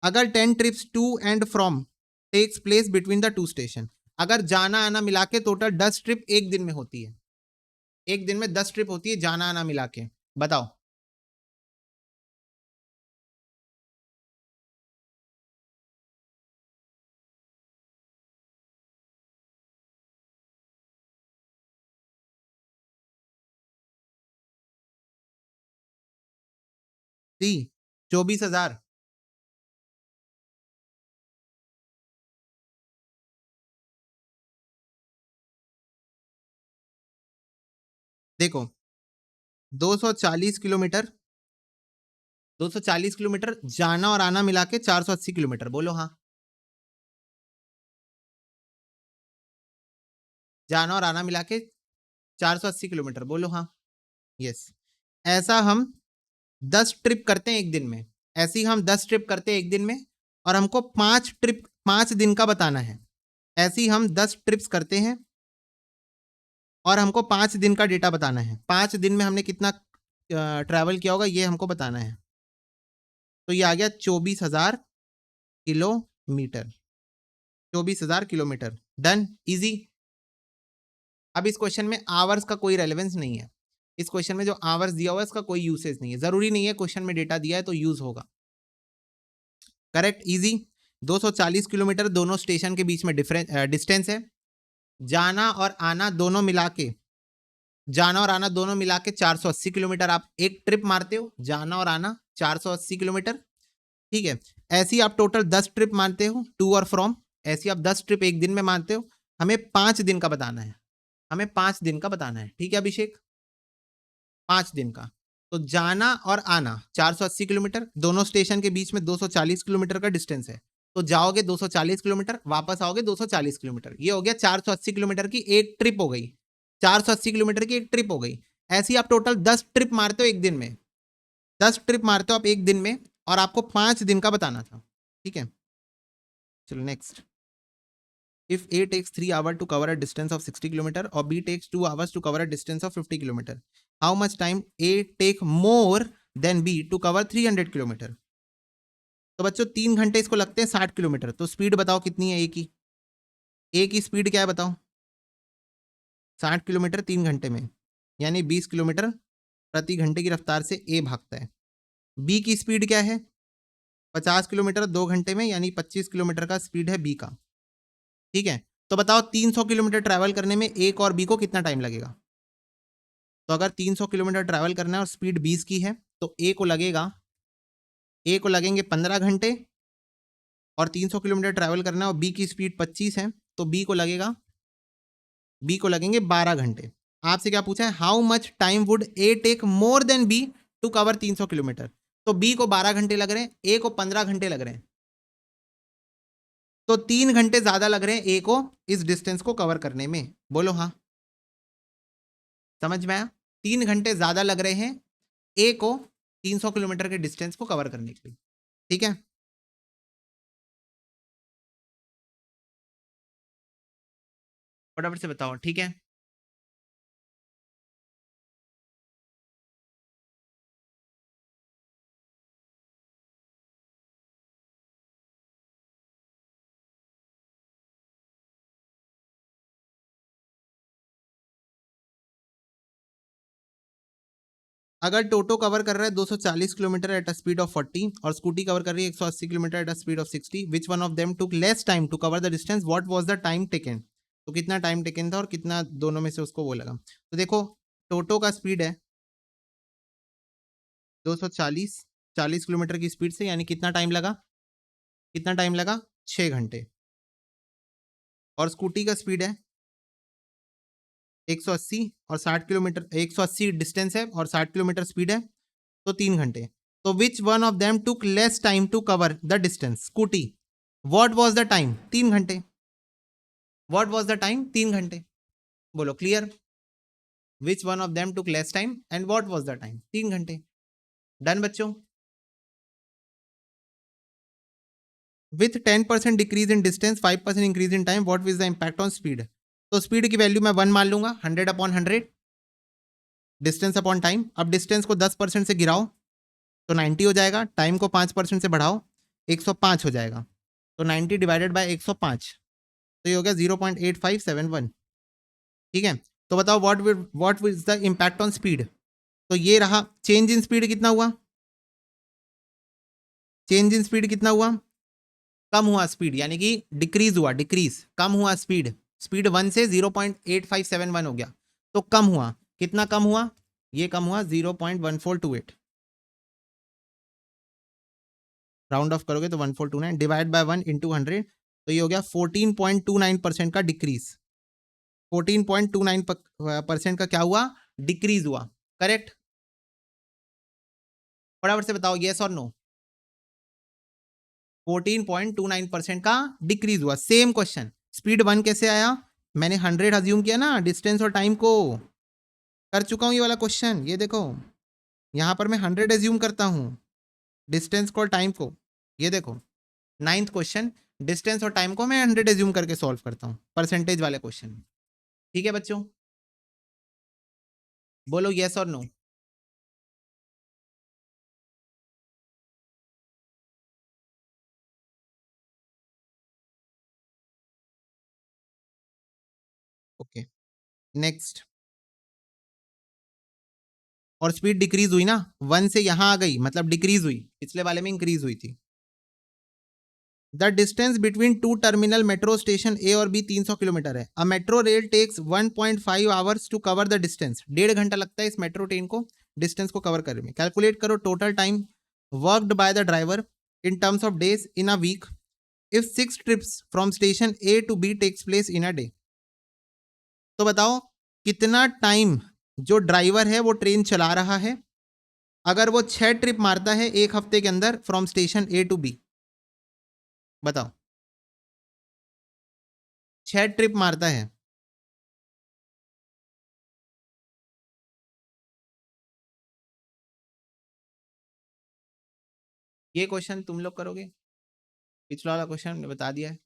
अगर 10 trips to and from takes place between the two station, अगर जाना आना मिला के टोटल 10 ट्रिप एक दिन में होती है, एक दिन में 10 ट्रिप होती है जाना आना मिला के, बताओ। सी 24,000। देखो 240 किलोमीटर, 240 किलोमीटर जाना और आना मिला के 480 किलोमीटर, बोलो हाँ। जाना और आना मिला के 480 किलोमीटर, बोलो हाँ। यस। ऐसा हम 10 ट्रिप करते हैं एक दिन में, ऐसी हम 10 ट्रिप करते हैं एक दिन में और हमको 5 ट्रिप 5 दिन का बताना है। ऐसी हम 10 ट्रिप्स करते हैं और हमको 5 दिन का डेटा बताना है। 5 दिन में हमने कितना ट्रैवल किया होगा ये हमको बताना है। तो ये आ गया 24,000 किलोमीटर, 24,000 किलोमीटर। Done, easy. अब इस क्वेश्चन में आवर्स का कोई रेलेवेंस नहीं है। इस क्वेश्चन में जो आवर्स दिया हुआ है इसका कोई यूसेज नहीं है, जरूरी नहीं है क्वेश्चन में डेटा दिया है तो यूज होगा। Correct, easy. 240 किलोमीटर दोनों स्टेशन के बीच में डिस्टेंस है। जाना और आना दोनों मिला के जाना और आना दोनों मिला के 480 किलोमीटर आप एक ट्रिप मारते हो, जाना और आना 480 किलोमीटर। ठीक है, ऐसी आप टोटल 10 ट्रिप मारते हो टू और फ्रॉम, ऐसी आप 10 ट्रिप एक दिन में मारते हो। हमें 5 दिन का बताना है, हमें 5 दिन का बताना है। ठीक है अभिषेक, 5 दिन का। तो जाना और आना 480 किलोमीटर, दोनों स्टेशन के बीच में 240 किलोमीटर का डिस्टेंस है। तो जाओगे 240 किलोमीटर, वापस आओगे 240 किलोमीटर, ये हो गया 480 किलोमीटर की एक ट्रिप हो गई। 480 किलोमीटर की एक ट्रिप हो गई। ऐसी आप टोटल 10 ट्रिप मारते हो एक दिन में, 10 ट्रिप मारते हो आप एक दिन में, और आपको 5 दिन का बताना था। ठीक है, चलो next. If A takes 3 hours to cover a distance of 60 km or B takes 2 hours to cover a distance of 50 km, how much time A take more than B to cover 300 km? तो बच्चों 3 घंटे इसको लगते हैं 60 kilometre, तो speed बताओ कितनी है ए की? ए की स्पीड क्या है बताओ? 60 किलोमीटर 3 घंटे में, यानी 20 किलोमीटर प्रति घंटे की रफ्तार से ए भागता है। बी की स्पीड क्या है? 50 किलोमीटर 2 घंटे में, यानी 25 किलोमीटर का स्पीड है बी का। ठीक है, तो बताओ 300 किलोमीटर ट्रैवल करने में ए और बी को कितना टाइम लगेगा? तो अगर 300 किलोमीटर ट्रैवल करना है और स्पीड 20 की है, तो ए को लगेंगे 15 घंटे, और 300 किलोमीटर ट्रैवल करना है और बी की स्पीड 25 है, तो बी को लगेंगे 12 घंटे। आपसे क्या पूछा है? How much time would A take more than B to cover 300 kilometre? तो बी को 12 घंटे लग रहे हैं, ए को 15 घंटे लग रहे हैं, तो 3 घंटे ज्यादा लग रहे हैं ए को इस डिस्टेंस को कवर करने में। बोलो हाँ, समझ में आया? 3 घंटे ज्यादा लग रहे हैं ए को 300 किलोमीटर के डिस्टेंस को कवर करने के लिए। ठीक है, फटाफट से बताओ। ठीक है, अगर टोटो कवर कर रहा है 240 kilometre at a speed of 40 और स्कूटी कवर कर रही है 180 kilometre at a speed of 60, which one of them took less time to cover the distance, what was the time taken? तो कितना टाइम टेकन था और कितना दोनों में से उसको वो लगा? तो देखो, टोटो का स्पीड है 240, 40 किलोमीटर की स्पीड से, यानी कितना टाइम लगा? कितना टाइम लगा? 6 घंटे। और स्कूटी का स्पीड है 180 और 60 किलोमीटर, 180 डिस्टेंस है और 60 किलोमीटर स्पीड है, तो 3 घंटे। तो which one of them took less time to cover the distance? Scooty. What was the time? 3 घंटे। What was the time? 3 घंटे। बोलो clear? Which one of them took less time and what was the time? 3 घंटे। Done बच्चों? With 10% decrease in distance 5% increase in time, what is the impact on speed? तो speed की value मैं 1 मान लूंगा, 100/100, distance upon time. अब distance को 10% से गिराओ तो 90 हो जाएगा, टाइम को 5% से बढ़ाओ 105 हो जाएगा, तो 90 डिवाइडेड बाय 105, तो ये हो गया 0.8571। ठीक है, तो बताओ what is the impact on speed? तो ये रहा चेंज इन स्पीड, कितना हुआ? चेंज इन स्पीड कितना हुआ? कम हुआ स्पीड, यानी कि डिक्रीज हुआ, डिक्रीज, कम हुआ स्पीड। स्पीड 1 से 0.8571 हो गया, तो कम हुआ। कितना कम हुआ? ये कम हुआ 0.1428, राउंड ऑफ करोगे तो 1429 डिवाइड बाय 1 × 100, तो ये हो गया 14.29% का डिक्रीज। 14.29% का क्या हुआ? डिक्रीज हुआ। करेक्ट? फटाफट से बताओ यस और नो। 14.29% का डिक्रीज हुआ। सेम क्वेश्चन, स्पीड 1 कैसे आया? मैंने 100 अज्यूम किया ना डिस्टेंस और टाइम को, कर चुका हूं ये वाला क्वेश्चन। ये देखो, यहां पर मैं 100 अज्यूम करता हूं डिस्टेंस को और टाइम को। ये देखो 9th क्वेश्चन, डिस्टेंस और टाइम को मैं 100 अज्यूम करके सॉल्व करता हूं, परसेंटेज वाले क्वेश्चन। ठीक है बच्चों, बोलो यस और नो। Okay next. और स्पीड डिक्रीज हुई ना, 1 से यहां आ गई मतलब डिक्रीज हुई, पिछले वाले में इंक्रीज हुई थी। The distance between two terminal metro station A और बी 300 किलोमीटर है। A metro rail takes 1.5 hours to cover the distance. 1.5 घंटा लगता है इस मेट्रो ट्रेन को डिस्टेंस को कवर करने में। कैलकुलेट करो total time worked by the driver in terms of days in a week if 6 trips from station A to B takes places in a day. तो बताओ कितना टाइम जो driver है वो ट्रेन चला रहा है अगर वो 6 ट्रिप मारता है एक हफ्ते के अंदर from station A to B. बताओ 6 ट्रिप मारता है। ये क्वेश्चन तुम लोग करोगे, पिछला वाला क्वेश्चन हमने बता दिया है।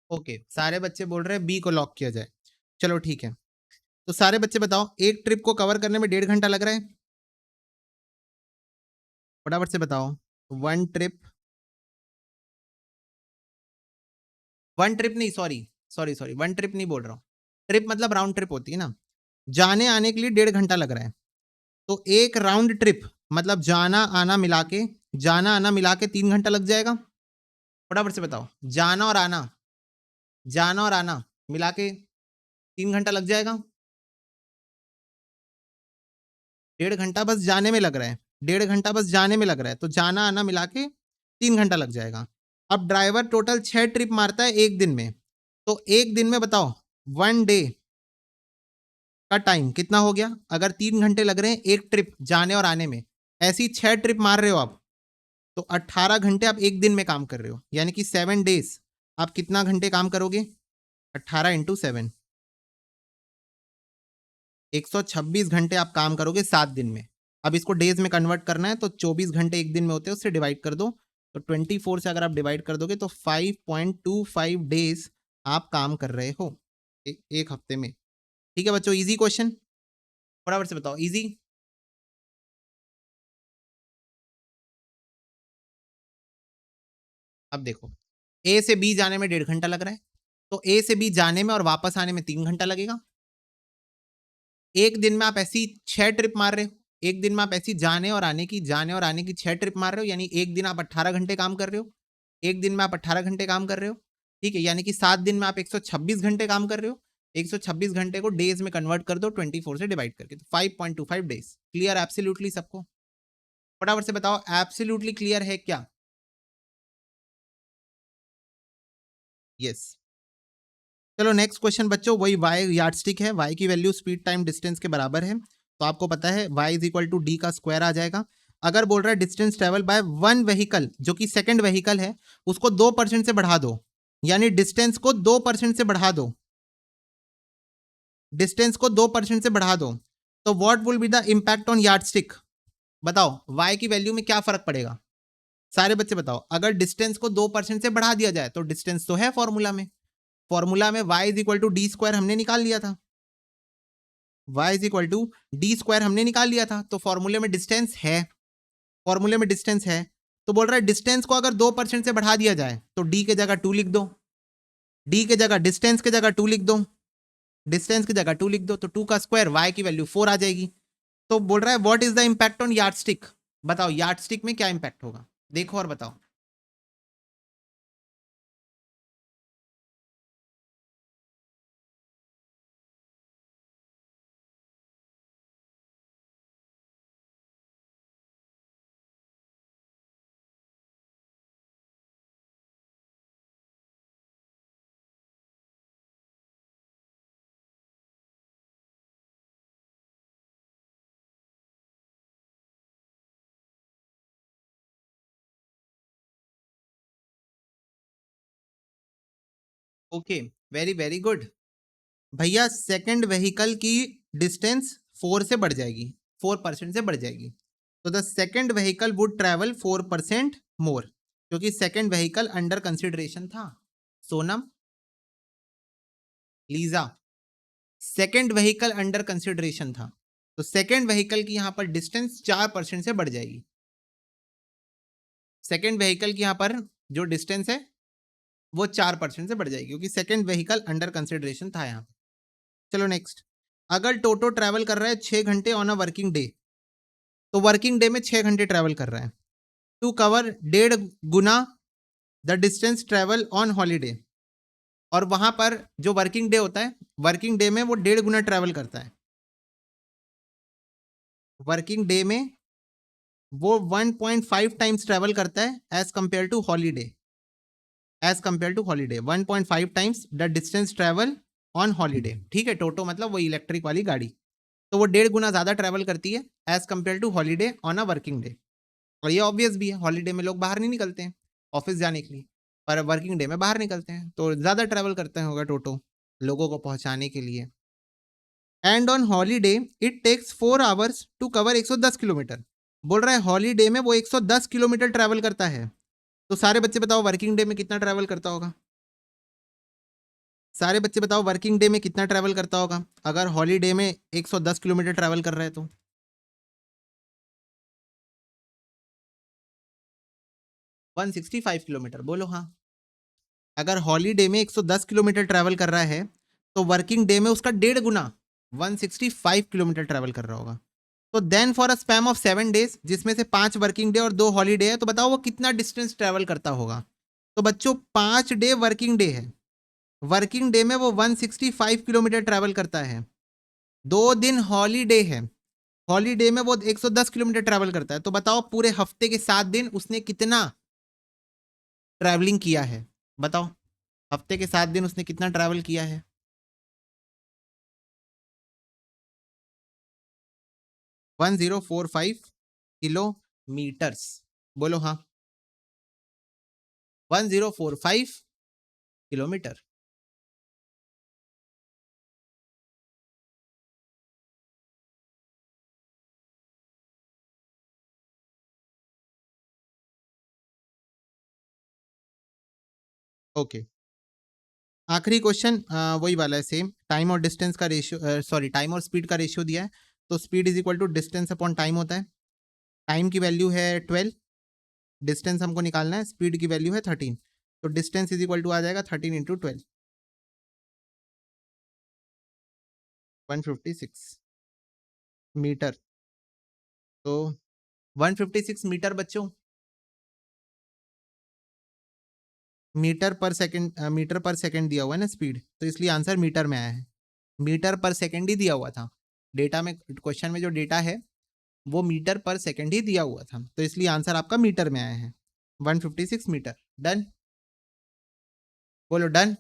ओके, सारे बच्चे बोल रहे हैं बी को लॉक किया जाए। चलो ठीक है, तो सारे बच्चे बताओ एक ट्रिप को कवर करने में 1.5 घंटा लग रहा है। फटाफट से बताओ। वन ट्रिप, वन ट्रिप नहीं, sorry sorry sorry, one trip नहीं बोल रहा हूँ। ट्रिप मतलब राउंड ट्रिप होती है ना, जाने आने के लिए 1.5 घंटा लग रहा है। तो एक राउंड ट्रिप मतलब जाना आना मिला के, जाना आना मिला के 3 घंटा लग जाएगा। फटाफट से बताओ, जाना और आना, जाना और आना मिला के 3 घंटा लग जाएगा। 1.5 घंटा बस जाने में लग रहा है, 1.5 घंटा बस जाने में लग रहा है, तो जाना आना मिला के 3 घंटा लग जाएगा। अब ड्राइवर टोटल 6 ट्रिप मारता है एक दिन में, तो एक दिन में बताओ वन डे का टाइम कितना हो गया। अगर 3 घंटे लग रहे हैं एक ट्रिप जाने और आने में, ऐसी 6 ट्रिप मार रहे हो आप, तो 18 घंटे आप एक दिन में काम कर रहे हो, यानी कि 7 डेज आप कितना घंटे काम करोगे। 18 × 7, 126 घंटे आप काम करोगे 7 दिन में। अब इसको डेज में कन्वर्ट करना है तो 24 घंटे एक दिन में होते हैं, उससे डिवाइड कर दो। तो 24 से अगर आप डिवाइड कर दोगे तो 5.25 डेज आप काम कर रहे हो एक हफ्ते में। ठीक है बच्चों, इजी क्वेश्चन, फटाफट से बताओ इजी। अब देखो, ए से बी जाने में 1.5 घंटा लग रहा है, तो ए से बी जाने में और वापस आने में 3 घंटा लगेगा। एक दिन में आप ऐसी 6 ट्रिप मार रहे हो, एक दिन में आप ऐसी जाने और आने की 6 ट्रिप मार रहे हो, यानी एक दिन आप 18 घंटे काम कर रहे हो, एक दिन में आप 18 घंटे काम कर रहे हो। ठीक है, यानी कि 7 दिन में आप 126 घंटे काम कर रहे हो। 126 घंटे को डेज में कन्वर्ट कर दो 24 से डिवाइड करके, तो 5.25 डेज। क्लियर एब्सोल्युटली सबको? फटाफट से बताओ एब्सोल्युटली क्लियर है क्या? यस। चलो नेक्स्ट क्वेश्चन बच्चों, वही वाई यार्डस्टिक है, वाई की वैल्यू स्पीड टाइम डिस्टेंस के बराबर है, तो आपको पता है y is equal to D का स्क्वायर आ जाएगा। अगर बोल रहा है distance travel by one vehicle, जो कि सेकंड व्हीकल है, उसको 2% से बढ़ा दो, यानी डिस्टेंस को 2% से बढ़ा दो, डिस्टेंस को 2% से बढ़ा दो, तो what will be the impact on yardstick. बताओ y की वैल्यू में क्या फर्क पड़ेगा। सारे बच्चे बताओ, अगर डिस्टेंस को 2% से बढ़ा दिया जाए, तो डिस्टेंस तो है फॉर्मूला में, फॉर्मूला में y is equal to D square हमने निकाल लिया था, y is equal to D square हमने निकाल लिया था, तो फॉर्मूले में डिस्टेंस है, फॉर्मूले में डिस्टेंस है। तो बोल रहा है डिस्टेंस को अगर 2% से बढ़ा दिया जाए तो d के जगह 2 लिख दो, d के जगह डिस्टेंस के जगह 2 लिख दो, डिस्टेंस की जगह 2 लिख दो, तो 2 का स्क्वायर y की वैल्यू 4 आ जाएगी। तो बोल रहा है what is the impact on yardstick. बताओ यार्डस्टिक में क्या इंपैक्ट होगा, देखो और बताओ। ओके, वेरी वेरी गुड भैया। सेकंड व्हीकल की डिस्टेंस 4 से बढ़ जाएगी, 4% से बढ़ जाएगी। तो the second vehicle would travel 4% मोर, क्योंकि सेकंड व्हीकल अंडर कंसिडरेशन था। Sonam, Lisa, second vehicle under consideration था, तो सेकंड व्हीकल की यहां पर डिस्टेंस 4% से बढ़ जाएगी। सेकंड व्हीकल की यहां पर जो डिस्टेंस है वो 4% से बढ़ जाएगी, क्योंकि सेकंड व्हीकल अंडर कंसिडरेशन था यहां। चलो नेक्स्ट, अगर टोटो ट्रैवल कर रहा है 6 घंटे ऑन अ वर्किंग डे, तो वर्किंग डे में 6 घंटे ट्रैवल कर रहा है, टू कवर 1.5 गुना the distance travel on holiday. और वहां पर जो वर्किंग डे होता है, वर्किंग डे में वो 1.5 गुना ट्रैवल करता है। वर्किंग डे में वो 1.5 टाइम्स ट्रैवल करता है as compared to holiday. As compared to holiday 1.5 times the distance travel on holiday. ठीक है, टोटो मतलब वो इलेक्ट्रिक वाली गाड़ी, तो वो 1.5 गुना ज्यादा ट्रैवल करती है as compared to holiday on a working day. और ये ऑब्वियस भी है, हॉलीडे में लोग बाहर नहीं निकलते हैं ऑफिस जाने के लिए, पर वर्किंग डे में बाहर निकलते हैं, तो ज्यादा ट्रैवल करते हैं होगा टोटो लोगों को पहुंचाने के लिए। And on holiday it takes 4 hours to cover 110 kilometre. बोल रहा है हॉलीडे में वो 110 किलोमीटर ट्रैवल करता है। तो सारे बच्चे बताओ वर्किंग डे में कितना ट्रैवल करता होगा। सारे बच्चे बताओ वर्किंग डे में कितना ट्रैवल करता होगा, अगर हॉलीडे में 110 किलोमीटर ट्रैवल कर रहा है तो। 165 किलोमीटर, बोलो हाँ। अगर हॉलीडे में 110 किलोमीटर ट्रैवल कर रहा है, तो वर्किंग डे में उसका 1.5 गुना 165 किलोमीटर ट्रैवल कर रहा होगा। तो then for a span of 7 days, जिसमें से 5 वर्किंग डे और 2 हॉलीडे है, तो बताओ वो कितना डिस्टेंस ट्रैवल करता होगा। तो बच्चों 5 डे वर्किंग डे है, वर्किंग डे में वो 165 किलोमीटर ट्रैवल करता है। 2 दिन हॉलीडे है, हॉलीडे में वो 110 किलोमीटर ट्रैवल करता है। तो बताओ पूरे हफ्ते के 7 दिन उसने कितना ट्रैवलिंग किया है, बताओ हफ्ते के 7 दिन उसने कितना ट्रैवल किया है। 1045 किलोमीटर्स, बोलो हाँ। 1045 किलोमीटर। ओके, आखिरी क्वेश्चन वही वाला है सेम, टाइम और डिस्टेंस का रेशियो, सॉरी टाइम और स्पीड का रेशियो दिया है। तो speed is equal to distance upon time होता है। टाइम की वैल्यू है 12, डिस्टेंस हमको निकालना है, स्पीड की वैल्यू है 13। तो डिस्टेंस इज इक्वल टू आ जाएगा 13 × 12, 156 मीटर। तो 156 मीटर बच्चों, मीटर पर सेकंड दिया हुआ है ना स्पीड, तो इसलिए आंसर मीटर में आया है। मीटर पर सेकंड ही दिया हुआ था डेटा में, क्वेश्चन में जो डेटा है वो मीटर पर सेकंड ही दिया हुआ था, तो इसलिए आंसर आपका मीटर में आया है 156 मीटर। डन, बोलो डन।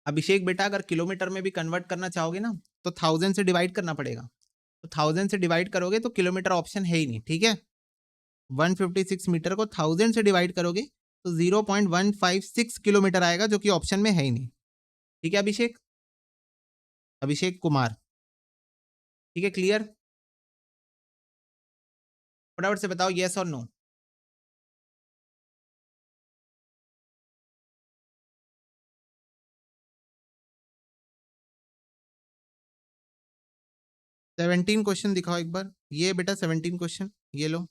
अभिषेक बेटा अगर किलोमीटर में भी कन्वर्ट करना चाहोगे ना, तो 1000 से डिवाइड करना पड़ेगा। तो 1000 से डिवाइड करोगे तो किलोमीटर ऑप्शन है ही नहीं, ठीक है। 156 मीटर को 1000 से डिवाइड करोगे तो 0.156 किलोमीटर आएगा, जो कि ऑप्शन में है ही नहीं। ठीक है अभिषेक, अभिषेक कुमार, ठीक है क्लियर। फटाफट से बताओ यस और नो। 17 क्वेश्चन दिखाओ एक बार, ये बेटा 17 क्वेश्चन ये लो।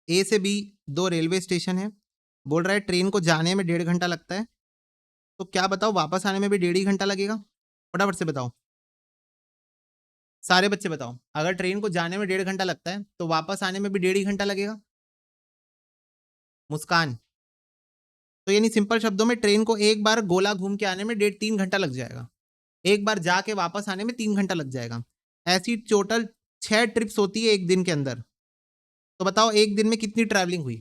ए से बी 2 रेलवे स्टेशन है, बोल रहा है ट्रेन को जाने में 1.5 घंटा लगता है, तो क्या बताओ वापस आने में भी 1.5 ही घंटा लगेगा। फटाफट से बताओ, सारे बच्चे बताओ, अगर ट्रेन को जाने में 1.5 घंटा लगता है तो वापस आने में भी 1.5 ही घंटा लगेगा। मुस्कान, तो यानी सिंपल शब्दों में ट्रेन को एक बार गोला घूम के आने में 1.5 3 घंटा लग जाएगा, एक बार जाके वापस आने में 3 घंटा लग जाएगा। ऐसी टोटल 6 ट्रिप्स होती है एक दिन के अंदर। तो बताओ एक दिन में कितनी ट्रैवलिंग हुई,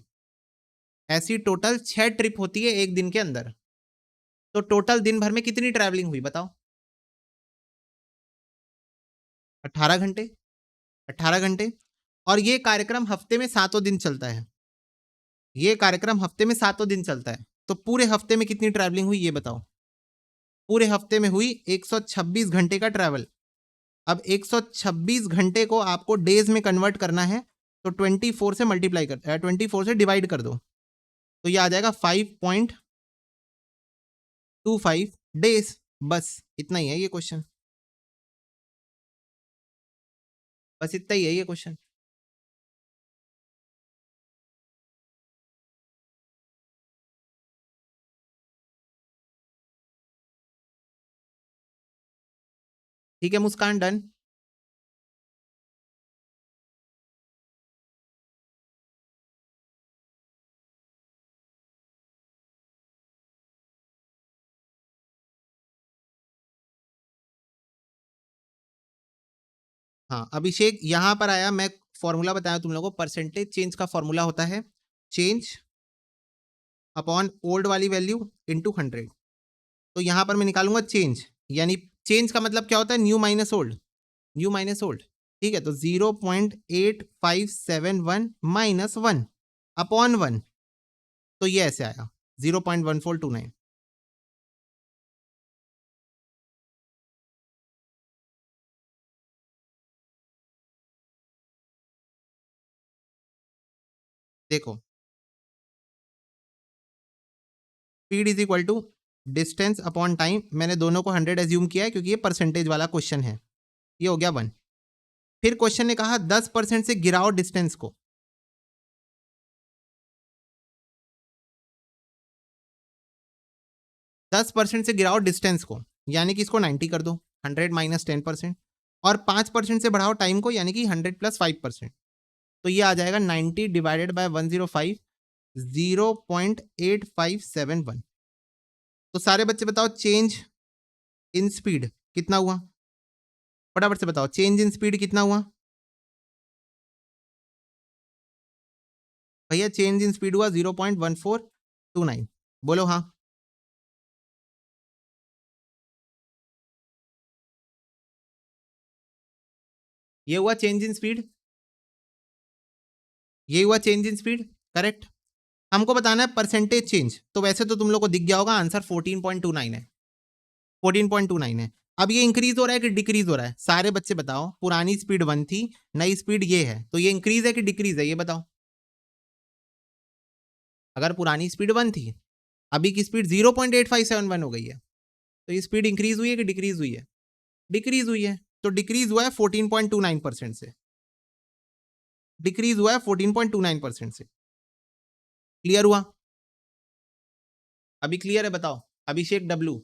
ऐसी टोटल 6 ट्रिप होती है एक दिन के अंदर। तो टोटल दिन भर में कितनी ट्रैवलिंग हुई बताओ? 18 घंटे। 18 घंटे। और ये कार्यक्रम हफ्ते में 7 दिन चलता है। ये कार्यक्रम हफ्ते में 7 दिन चलता है। तो पूरे हफ्ते में कितनी ट्रैवलिंग हुई ये बताओ? पूरे हफ्ते में हुई 126 घंटे का ट्रैवल। अब 126 घंटे को आपको डेज में कन्वर्ट करना है, तो 24 से मल्टीप्लाई कर 24 से डिवाइड कर दो, तो ये आ जाएगा 5.25 डेज। बस इतना ही है ये क्वेश्चन, बस इतना ही है ये क्वेश्चन। ठीक है मुस्कान, डन। हाँ अभिषेक, यहां पर आया, मैं फॉर्मूला बताया तुम लोगों को। परसेंटेज चेंज का फॉर्मूला होता है चेंज अपॉन ओल्ड वाली वैल्यू इंटू 100। तो यहां पर मैं निकालूंगा चेंज, यानी चेंज का मतलब क्या होता है? New minus old, new minus old. ठीक है, तो 0.8571 माइनस 1 अपॉन 1, तो ये ऐसे आया 0.1429। देखो, speed is equal to distance upon time, मैंने दोनों को 100 एज्यूम किया है क्योंकि ये परसेंटेज वाला क्वेश्चन है। ये हो गया 1। फिर क्वेश्चन ने कहा 10% से गिराओ डिस्टेंस को। 10% से गिराओ डिस्टेंस को, यानी कि इसको 90 कर दो, 100 माइनस 10%। और 5% से बढ़ाओ टाइम को, यानी कि 100 प्लस 5%। तो ये आ जाएगा 90 डिवाइडेड बाय 105, 0.8571। तो सारे बच्चे बताओ चेंज इन स्पीड कितना हुआ? फटाफट से बताओ चेंज इन स्पीड कितना हुआ भैया? चेंज इन स्पीड हुआ 0.1429। बोलो हाँ। ये हुआ चेंज इन स्पीड, ये हुआ चेंज इन स्पीड, करेक्ट। हमको बताना है परसेंटेज चेंज, तो वैसे तो तुम लोग को दिख गया होगा आंसर 14.29 है। 14.29 है। अब ये इंक्रीज हो रहा है कि डिक्रीज हो रहा है? सारे बच्चे बताओ, पुरानी स्पीड 1 थी, नई स्पीड ये है, तो ये इंक्रीज है कि डिक्रीज है ये बताओ? अगर पुरानी स्पीड 1 थी, अभी की स्पीड 0.8571 हो गई है, तो ये स्पीड इंक्रीज हुई है कि डिक्रीज हुई है? डिक्रीज हुई है। तो डिक्रीज हुआ है 14.29% से, डिक्रीज हुआ है 14.29% से। क्लियर हुआ? अभी क्लियर है बताओ? अभिषेक डब्लू।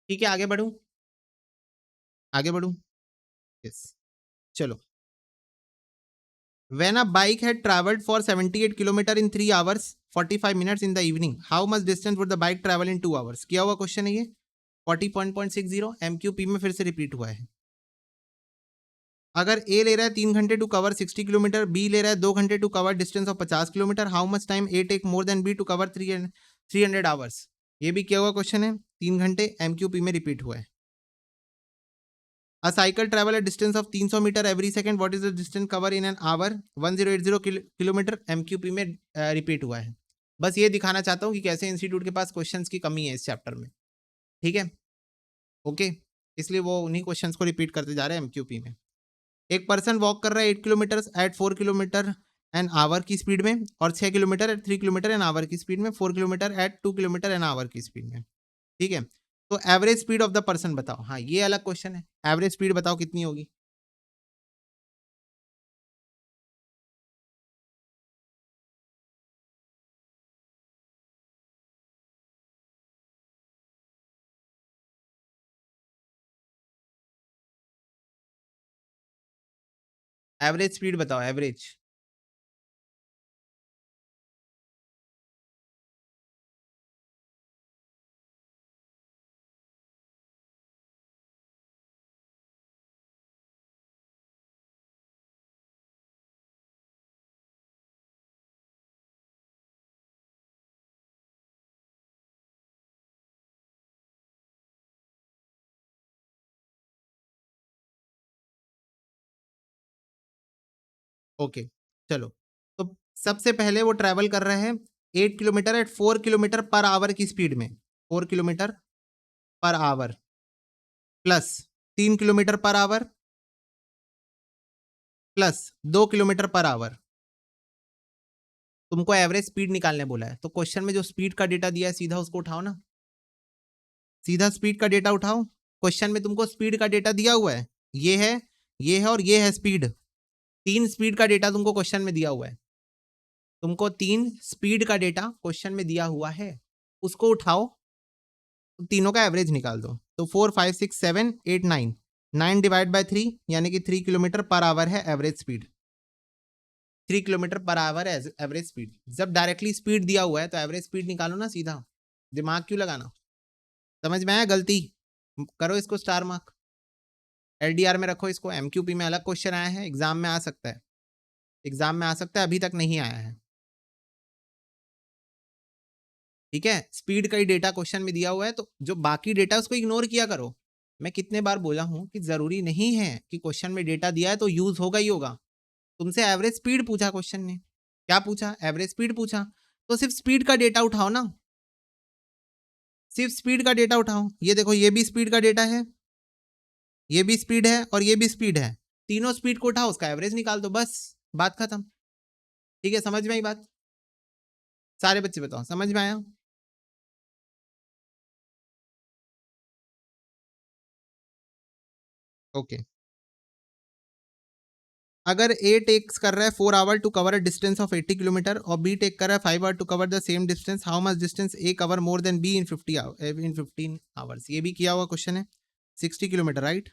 ठीक है, आगे बढ़ू, आगे बढ़ू। यस, चलो। When a bike had traveled for 78 kilometer in 3 hours 45 minutes in the evening, how much distance would the bike travel in 2 hours? क्या हुआ क्वेश्चन है ये? 40.60 MQP में फिर से रिपीट हुआ है। अगर ए ले रहा है 3 घंटे टू कवर 60 किलोमीटर, बी ले रहा है 2 घंटे to cover distance of 50 kilometre, how much time A take more than B to cover 300 hours? ये भी क्या हुआ क्वेश्चन है? 3 घंटे MQP में रिपीट हुआ है। A cycle travel a distance of 300 metre every second, what is the distance cover in an hour? 1080 kilometre MQP में रिपीट हुआ है। बस ये दिखाना चाहता हूँ कि कैसे इंस्टीट्यूट के पास क्वेश्चंस की कमी है इस चैप्टर में। ठीक है, ओके, इसलिए वो उन्हीं क्वेश्चंस को रिपीट करते जा रहे हैं MQP में। एक पर्सन वॉक कर रहा है 8 kilometre at 4 kilometre an hour की स्पीड में, और 6 kilometre at 3 kilometre an hour की स्पीड में, 4 kilometre at 2 kilometre an hour की स्पीड में। ठीक है, तो average speed of the person बताओ। हाँ, ये अलग क्वेश्चन है, एवरेज स्पीड बताओ कितनी होगी? एवरेज स्पीड बताओ, एवरेज। ओके, चलो। तो सबसे पहले वो ट्रेवल कर रहे हैं 8 kilometre at 4 kilometre per hour की स्पीड में, 4 kilometre per hour plus 3 kilometre per hour plus 2 kilometre per hour. तुमको एवरेज स्पीड निकालने बोला है, तो क्वेश्चन में जो स्पीड का डेटा दिया है सीधा उसको उठाओ ना, सीधा स्पीड का डेटा उठाओ। क्वेश्चन में तुमको स्पीड का डेटा दिया हुआ है, ये है, ये है और ये है स्पीड। 3 स्पीड का डेटा तुमको क्वेश्चन में दिया हुआ है, तुमको 3 स्पीड का डेटा क्वेश्चन में दिया हुआ है, उसको उठाओ, तीनों का एवरेज निकाल दो। तो 4 5 6 7 8 9, 9 डिवाइड बाय 3 यानी कि 3 किलोमीटर पर आवर है average speed, 3 kilometre per our है एवरेज स्पीड। जब डायरेक्टली स्पीड दिया हुआ है तो एवरेज स्पीड निकालो ना सीधा, दिमाग क्यों लगाना। समझ में आया? गलती करो इसको स्टार मार्क, एलडीआर में रखो इसको, एमक्यूपी में अलग क्वेश्चन आया है, एग्जाम में आ सकता है, एग्जाम में आ सकता है, अभी तक नहीं आया है। ठीक है, स्पीड का ही डेटा क्वेश्चन में दिया हुआ है, तो जो बाकी डेटा उसको इग्नोर किया करो। मैं कितने बार बोला हूं कि जरूरी नहीं है कि क्वेश्चन में डेटा दिया है तो यूज होगा ही होगा। तुमसे एवरेज स्पीड पूछा क्वेश्चन ने, क्या पूछा? एवरेज स्पीड पूछा, तो सिर्फ स्पीड का डेटा उठाओ ना, सिर्फ स्पीड का डेटा उठाओ। ये देखो, ये भी स्पीड का डेटा है, ये भी स्पीड है और ये भी स्पीड है, तीनों स्पीड को उठाओ, उसका एवरेज निकाल दो, बस बात खत्म। ठीक है, समझ में आई बात? सारे बच्चे बताओ, समझ में आया? ओके। अगर ए टेक्स कर रहा है 4 hour to cover a distance of 80 kilometre और बी टेक कर रहा है 5 hour to cover the same distance, how much distance A cover more than B in 15 hours. ये भी किया हुआ क्वेश्चन है, 60 किलोमीटर, राइट?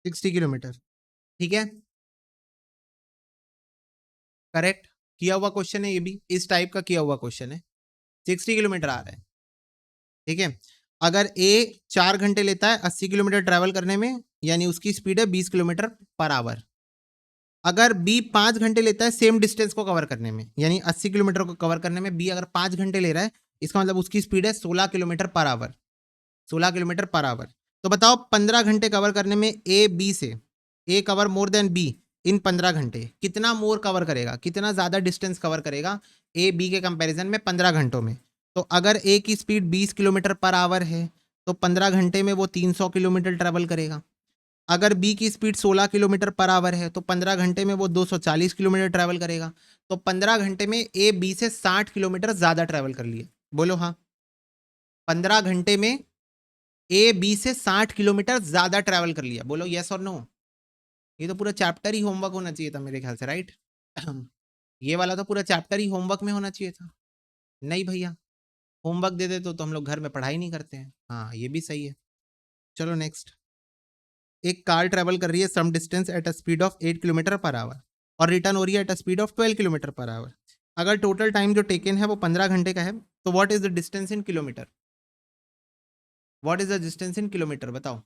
सिक्सटी किलोमीटर, ठीक है, करेक्ट। किया हुआ क्वेश्चन है, ये भी इस टाइप का किया हुआ क्वेश्चन है, 60 किलोमीटर आ रहा है। ठीक है, अगर ए 4 घंटे लेता है 80 किलोमीटर ट्रेवल करने में, यानी उसकी स्पीड है 20 किलोमीटर पर आवर। अगर बी 5 घंटे लेता है सेम डिस्टेंस को कवर करने में, यानी 80 किलोमीटर को कवर करने में बी अगर 5 घंटे ले रहा है, इसका मतलब उसकी स्पीड है 16 kilometre per our, 16 kilometre per our. तो बताओ 15 घंटे कवर करने में ए बी से, A cover more than B in 15 घंटे, कितना मोर कवर करेगा, कितना ज्यादा डिस्टेंस कवर करेगा ए बी के कंपैरिजन में 15 घंटों में। तो अगर ए की स्पीड 20 किलोमीटर पर आवर है तो 15 घंटे में वो 300 किलोमीटर ट्रेवल करेगा। अगर बी की स्पीड 16 किलोमीटर पर आवर है तो 15 घंटे में वो 240 किलोमीटर ट्रैवल करेगा। तो 15 घंटे में ए बी से 60 किलोमीटर ज्यादा ट्रैवल कर लिए, बोलो हाँ। 15 घंटे में ए बी से 60 किलोमीटर ज्यादा ट्रैवल कर लिया, बोलो यस और नो। ये तो पूरा चैप्टर ही होमवर्क होना चाहिए था मेरे ख्याल से, राइट? ये वाला तो पूरा चैप्टर ही होमवर्क में होना चाहिए था। नहीं भैया, होमवर्क दे दे तो हम लोग घर में पढ़ाई नहीं करते हैं। हाँ, ये भी सही है। चलो नेक्स्ट। एक कार ट्रेवल कर रही है some distance at a speed of 8 kilometre per hour और रिटर्न हो रही है at a speed of 12 kilometre per hour. अगर टोटल टाइम जो टेकन है वो 15 घंटे का है, तो what is the distance in kilometre? What is the distance in kilometre, बताओ।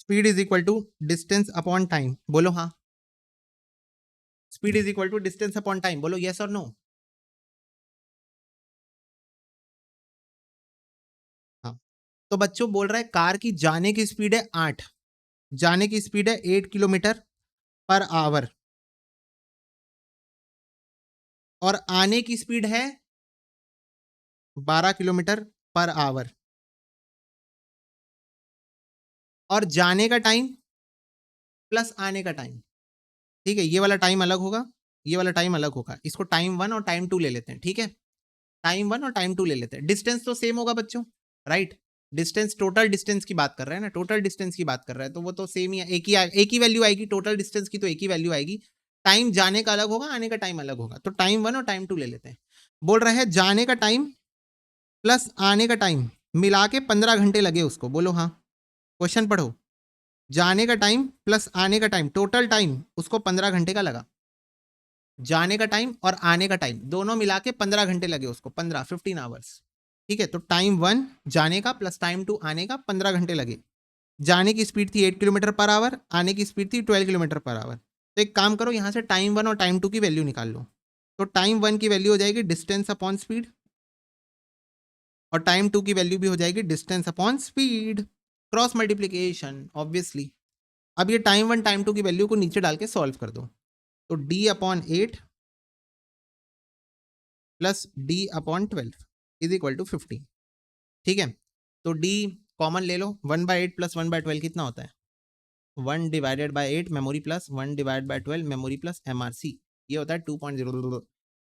Speed is equal to distance upon time, बोलो हाँ। Speed is equal to distance upon time, बोलो यस और नो। हाँ, तो बच्चों बोल रहा है कार की जाने की स्पीड है 8, जाने की स्पीड है 8 किलोमीटर पर आवर और आने की स्पीड है 12 किलोमीटर पर आवर और जाने का टाइम प्लस आने का टाइम। ठीक है, ये वाला टाइम अलग होगा, ये वाला टाइम अलग होगा, इसको टाइम 1 और टाइम 2 ले लेते हैं। ठीक है, टाइम 1 और टाइम 2 ले लेते हैं। डिस्टेंस तो सेम होगा बच्चों, राइट? डिस्टेंस, टोटल डिस्टेंस की बात कर रहे हैं ना, टोटल डिस्टेंस की बात कर रहे हैं, तो वो तो सेम ही है, एक ही वैल्यू आएगी टोटल डिस्टेंस की, तो एक ही वैल्यू आएगी। टाइम जाने का अलग होगा, आने का टाइम अलग होगा, तो टाइम 1 और टाइम 2 ले लेते हैं। बोल रहे हैं जाने का टाइम प्लस आने का टाइम मिला के 15 घंटे लगे उसको, बोलो हाँ। क्वेश्चन पढ़ो, जाने का टाइम प्लस आने का टाइम, टोटल टाइम उसको 15 घंटे का लगा। जाने का टाइम और आने का टाइम दोनों मिला के 15 घंटे लगे उसको, 15 आवर्स। ठीक है, तो टाइम 1 जाने का प्लस टाइम 2 आने का 15 घंटे लगे। जाने की स्पीड थी 8 किलोमीटर पर आवर, आने की स्पीड थी 12 किलोमीटर पर आवर। तो एक काम करो, यहां से टाइम 1 और टाइम 2 की वैल्यू निकाल लो। तो टाइम 1 की वैल्यू हो जाएगी डिस्टेंस अपॉन स्पीड, और टाइम 2 की वैल्यू भी हो जाएगी distance upon speed, cross multiplication obviously. अब ये टाइम 1 टाइम 2 की वैल्यू को नीचे डाल के सॉल्व कर दो। तो D upon 8 plus D upon 12 is equal to 15। ठीक है, तो डी कॉमन ले लो, 1/8 प्लस 1/12 कितना होता है? 1/8 memory plus 1/12 memory plus MRC, ये होता है 2.0,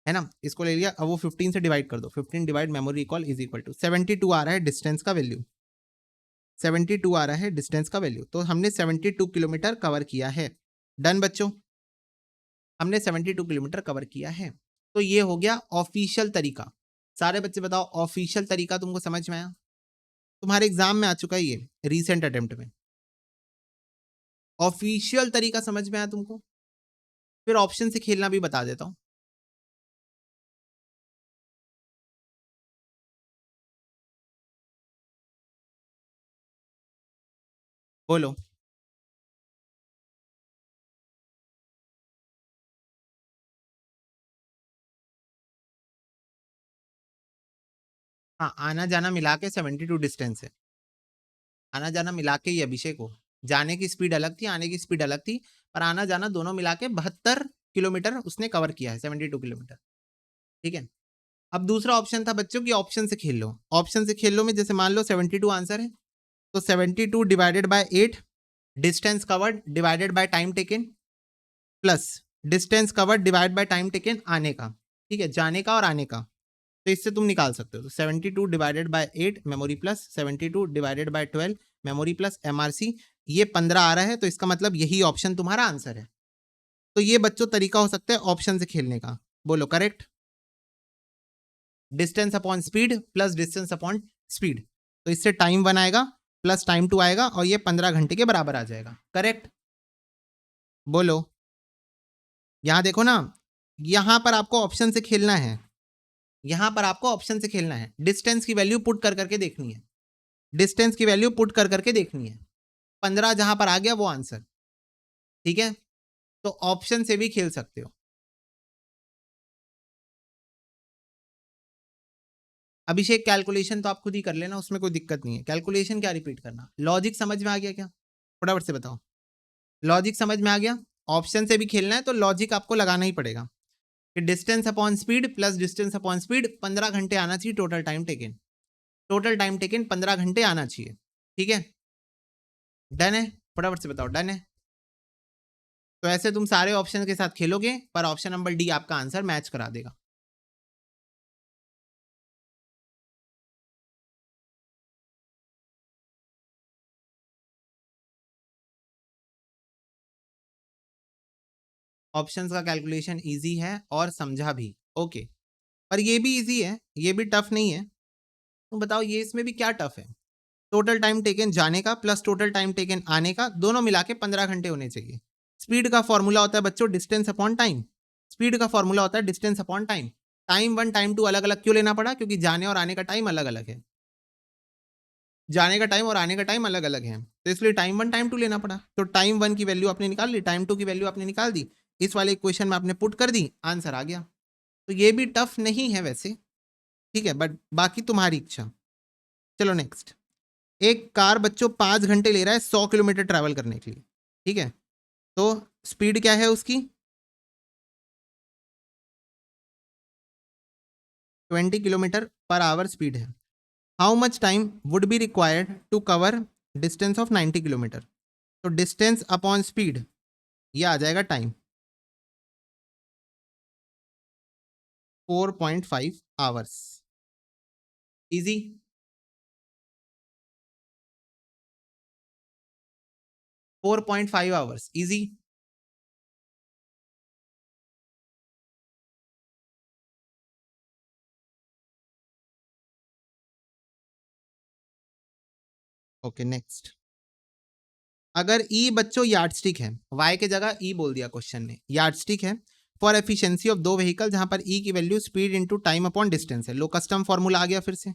है ना। इसको ले लिया, अब वो 15 से डिवाइड कर दो, 15 divide memory recall is equal to 72 आ रहा है डिस्टेंस का वैल्यू, 72 आ रहा है डिस्टेंस का वैल्यू। तो हमने 72 किलोमीटर कवर किया है। डन बच्चों, हमने 72 किलोमीटर कवर किया है। तो ये हो गया ऑफिशियल तरीका। सारे बच्चे बताओ, ऑफिशियल तरीका तुमको समझ में आया? तुम्हारे एग्जाम में आ चुका है ये, रीसेंट अटेम्प्ट में। ऑफिशियल तरीका समझ में आया तुमको? फिर ऑप्शन से खेलना भी बता देता हूं। बोलो। हाँ, आना जाना मिला के 72 डिस्टेंस है। आना जाना मिला के ही अभिषेक को, जाने की स्पीड अलग थी, आने की स्पीड अलग थी, पर आना जाना दोनों मिला के 72 किलोमीटर उसने कवर किया है, 72 किलोमीटर। ठीक है, अब दूसरा ऑप्शन था बच्चों की, ऑप्शन से खेल लो। ऑप्शन से खेल लो में जैसे मान लो 72 आंसर है, तो 72 divided by 8 distance covered divided by time taken, plus distance covered divide by time taken आने का, ठीक है, जाने का और आने का। तो इससे तुम निकाल सकते हो। तो 72 divided by 8 memory plus 72 divided by 12 memory plus MRC, ये 15 आ रहा है, तो इसका मतलब यही ऑप्शन तुम्हारा आंसर है। तो ये बच्चों तरीका हो सकता है ऑप्शन से खेलने का। बोलो correct. Distance upon speed plus distance upon speed, तो इससे टाइम 1 आएगा प्लस टाइम 2 आएगा, और ये 15 घंटे के बराबर आ जाएगा। करेक्ट। बोलो, यहां देखो ना, यहां पर आपको ऑप्शन से खेलना है, यहां पर आपको ऑप्शन से खेलना है। डिस्टेंस की वैल्यू पुट कर करके देखनी है, डिस्टेंस की वैल्यू पुट कर करके देखनी है। 15 जहां पर आ गया वो आंसर। ठीक है, तो ऑप्शन से भी खेल सकते हो। अभिषेक कैलकुलेशन तो आप खुद ही कर लेना, उसमें कोई दिक्कत नहीं है। कैलकुलेशन क्या रिपीट करना, लॉजिक समझ में आ गया क्या? फटाफट से बताओ, लॉजिक समझ में आ गया? ऑप्शन से भी खेलना है तो लॉजिक आपको लगाना ही पड़ेगा कि distance upon speed plus distance upon speed 15 घंटे आना चाहिए total time taken, total time taken 15 घंटे आना चाहिए। ठीक है, डन है? फटाफट से बताओ डन है? तो ऐसे तुम सारे ऑप्शन के साथ खेलोगे, पर ऑप्शन नंबर डी आपका आंसर मैच करा देगा। ऑप्शंस का कैलकुलेशन इजी है और समझा भी, ओके। पर ये भी इजी है, ये भी टफ नहीं है। तो बताओ ये इसमें भी क्या टफ है? टोटल टाइम टेकन जाने का प्लस टोटल टाइम टेकन आने का, दोनों मिला के 15 घंटे होने चाहिए। स्पीड का फॉर्मूला होता है बच्चों डिस्टेंस अपॉन टाइम, स्पीड का फॉर्मूला होता है distance upon time. Time 1 time 2 अलग अलग क्यों लेना पड़ा? क्योंकि जाने और आने का टाइम अलग अलग है, जाने का टाइम और आने का टाइम अलग अलग है, तो इसलिए टाइम 1 टाइम 2 लेना पड़ा। तो टाइम 1 की वैल्यू आपने निकाल ली, टाइम 2 की वैल्यू आपने निकाल दी, इस वाले इक्वेशन में आपने पुट कर दी, आंसर आ गया। तो ये भी टफ नहीं है वैसे, ठीक है, बट बाकी तुम्हारी इच्छा। चलो नेक्स्ट। एक कार बच्चों 5 घंटे ले रहा है 100 किलोमीटर ट्रैवल करने के लिए। ठीक है, तो स्पीड क्या है उसकी? 20 किलोमीटर पर आवर स्पीड है। How much time would be required to cover distance of 90 kilometre? तो डिस्टेंस अपॉन स्पीड, ये आ जाएगा time, 4.5 hours. Easy, 4.5 hours easy. Okay next. अगर ई बच्चों यार्डस्टिक है, वाई के जगह ई बोल दिया क्वेश्चन ने, यार्डस्टिक है फॉर एफिशिएंसी ऑफ दो व्हीकल, जहां पर ई की value speed into time upon distance है। लो कस्टम फॉर्मूला आ गया, फिर से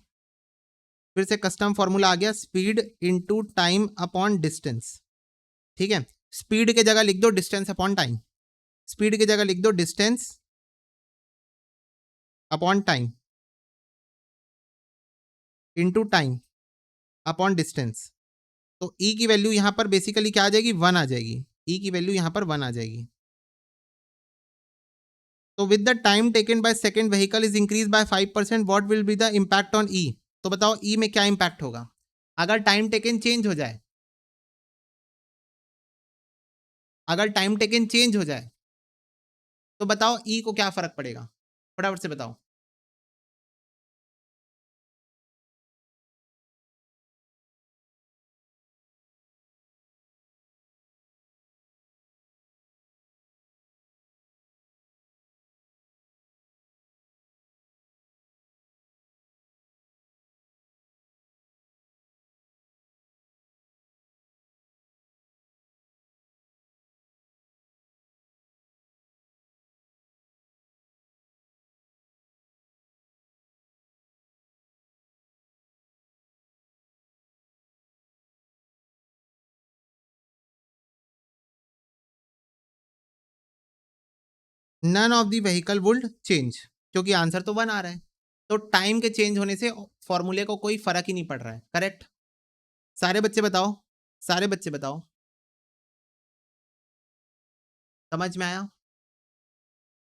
कस्टम फॉर्मूला आ गया, speed into time upon distance. ठीक है, स्पीड के जगह लिख दो डिस्टेंस अपॉन टाइम, स्पीड की जगह लिख दो distance upon time into time upon distance. तो ई की वैल्यू यहां पर बेसिकली क्या आ जाएगी, 1 आ जाएगी। ई की वैल्यू यहां पर 1 आ जाएगी। तो with the time taken by second vehicle is increase by 5%, what will be the impact on E. तो बताओ ई में क्या इम्पैक्ट होगा अगर टाइम टेकन चेंज हो जाए, अगर टाइम टेकन चेंज हो जाए तो बताओ ई को क्या फर्क पड़ेगा, फटाफट से बताओ। None of the vehicle would change, क्योंकि आंसर तो 1 आ रहा है, तो टाइम के चेंज होने से फॉर्मूले को कोई फर्क ही नहीं पड़ रहा है। करेक्ट। सारे बच्चे बताओ, सारे बच्चे बताओ, समझ में आया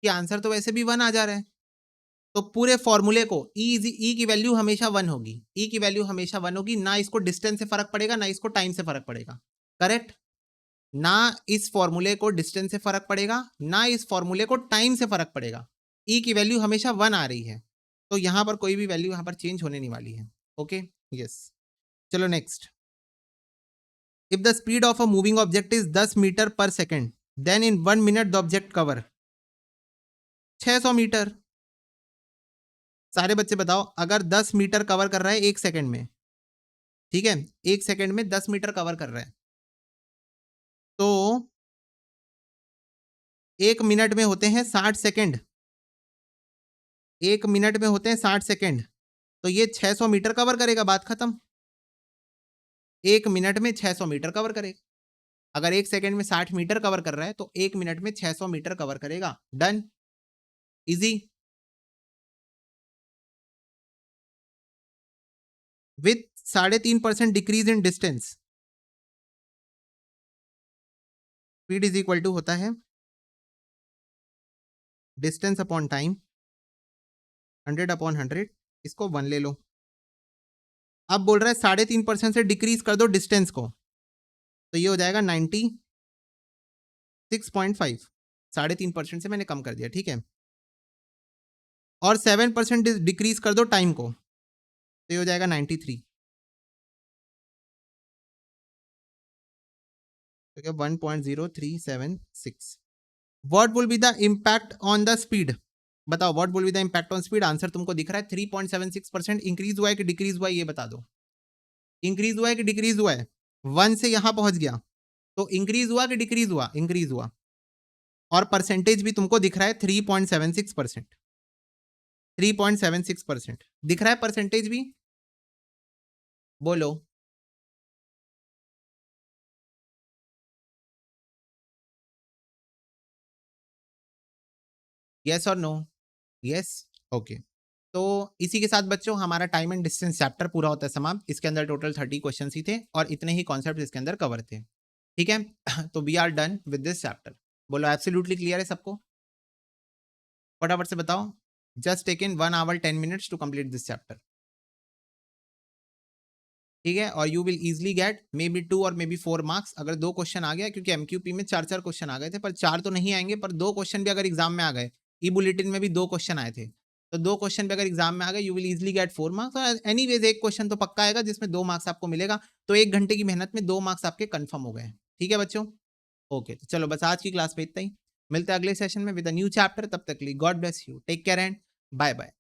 कि आंसर तो वैसे भी 1 आ जा रहा है। तो पूरे फॉर्मूले को ई की वैल्यू हमेशा 1 होगी, ई की वैल्यू हमेशा 1 होगी, ना इसको डिस्टेंस से फर्क पड़ेगा ना इसको टाइम से फर्क पड़ेगा। करेक्ट। ना इस फॉर्मूले को डिस्टेंस से फर्क पड़ेगा ना इस फॉर्मूले को टाइम से फर्क पड़ेगा, ई की वैल्यू हमेशा 1 आ रही है, तो यहां पर कोई भी वैल्यू यहां पर चेंज होने नहीं वाली है। Okay yes. चलो next. If the speed of a moving object is 10 metre per second, then in 1 minute the object cover 600 metre. सारे बच्चे बताओ, अगर 10 मीटर कवर कर रहा है 1 सेकेंड में, ठीक है, 1 सेकेंड में 10 मीटर कवर कर रहा है, तो 1 मिनट में होते हैं 60 सेकेंड, 1 मिनट में होते हैं 60 सेकेंड, तो ये 600 मीटर कवर करेगा, बात खत्म। 1 मिनट में 600 मीटर कवर करेगा। अगर 1 सेकेंड में 60 मीटर कवर कर रहा है तो 1 मिनट में 600 मीटर कवर करेगा। Done, easy. With 3.5% decrease in distance, speed is equal to होता है डिस्टेंस अपॉन टाइम, 100/100, इसको 1 ले लो। अब बोल रहा है 3.5% से डिक्रीज कर दो डिस्टेंस को, तो ये हो जाएगा 96.5, 3.5% से मैंने कम कर दिया, ठीक है। और 7% डिक्रीज कर दो टाइम को, तो ये हो जाएगा 93, तो क्या 1.0376। What will be the impact on the speed, बताओ what will be the impact on speed. Answer तुमको दिख रहा है 3.76% इंक्रीज हुआ है कि डिक्रीज हुआ है, ये बता दो। इंक्रीज हुआ है कि डिक्रीज हुआ है, 1 से यहां पहुंच गया, तो इंक्रीज हुआ कि डिक्रीज हुआ, इंक्रीज हुआ। और परसेंटेज भी तुमको दिख रहा है 3.76%, 3.76% दिख रहा है परसेंटेज भी, बोलो। यस और नो, यस, ओके। तो इसी के साथ बच्चों हमारा टाइम एंड डिस्टेंस चैप्टर पूरा होता है समाप्त। इसके अंदर टोटल 30 क्वेश्चन ही थे और इतने ही कॉन्सेप्ट इसके अंदर कवर थे, ठीक है। तो we are done with this chapter. बोलो एब्सोल्युटली क्लियर है सबको, फटाफट से बताओ। Just take in 1 hour 10 minutes to complete this chapter, ठीक है। और you will easily get maybe 2 और मे बी 4 मार्क्स अगर 2 क्वेश्चन आ गया, क्योंकि एमक्यूपी में 4 क्वेश्चन आ गए थे, पर 4 तो नहीं आएंगे, पर 2 क्वेश्चन भी अगर एग्जाम में आ गए, ई बुलेटिन में भी 2 क्वेश्चन आए थे, तो 2 क्वेश्चन भी अगर एग्जाम में आ गए you will easily gate 4 marks. और एनीवेज एक क्वेश्चन तो पक्का आएगा जिसमें 2 मार्क्स आपको मिलेगा, तो 1 घंटे की मेहनत में 2 मार्क्स आपके कंफर्म हो गए, ठीक है बच्चों। ओके, तो चलो बस आज की क्लास में इतना ही, मिलते हैं अगले सेशन में विद अ न्यू चैप्टर। तब तक के लिए God bless you, take care and bye bye.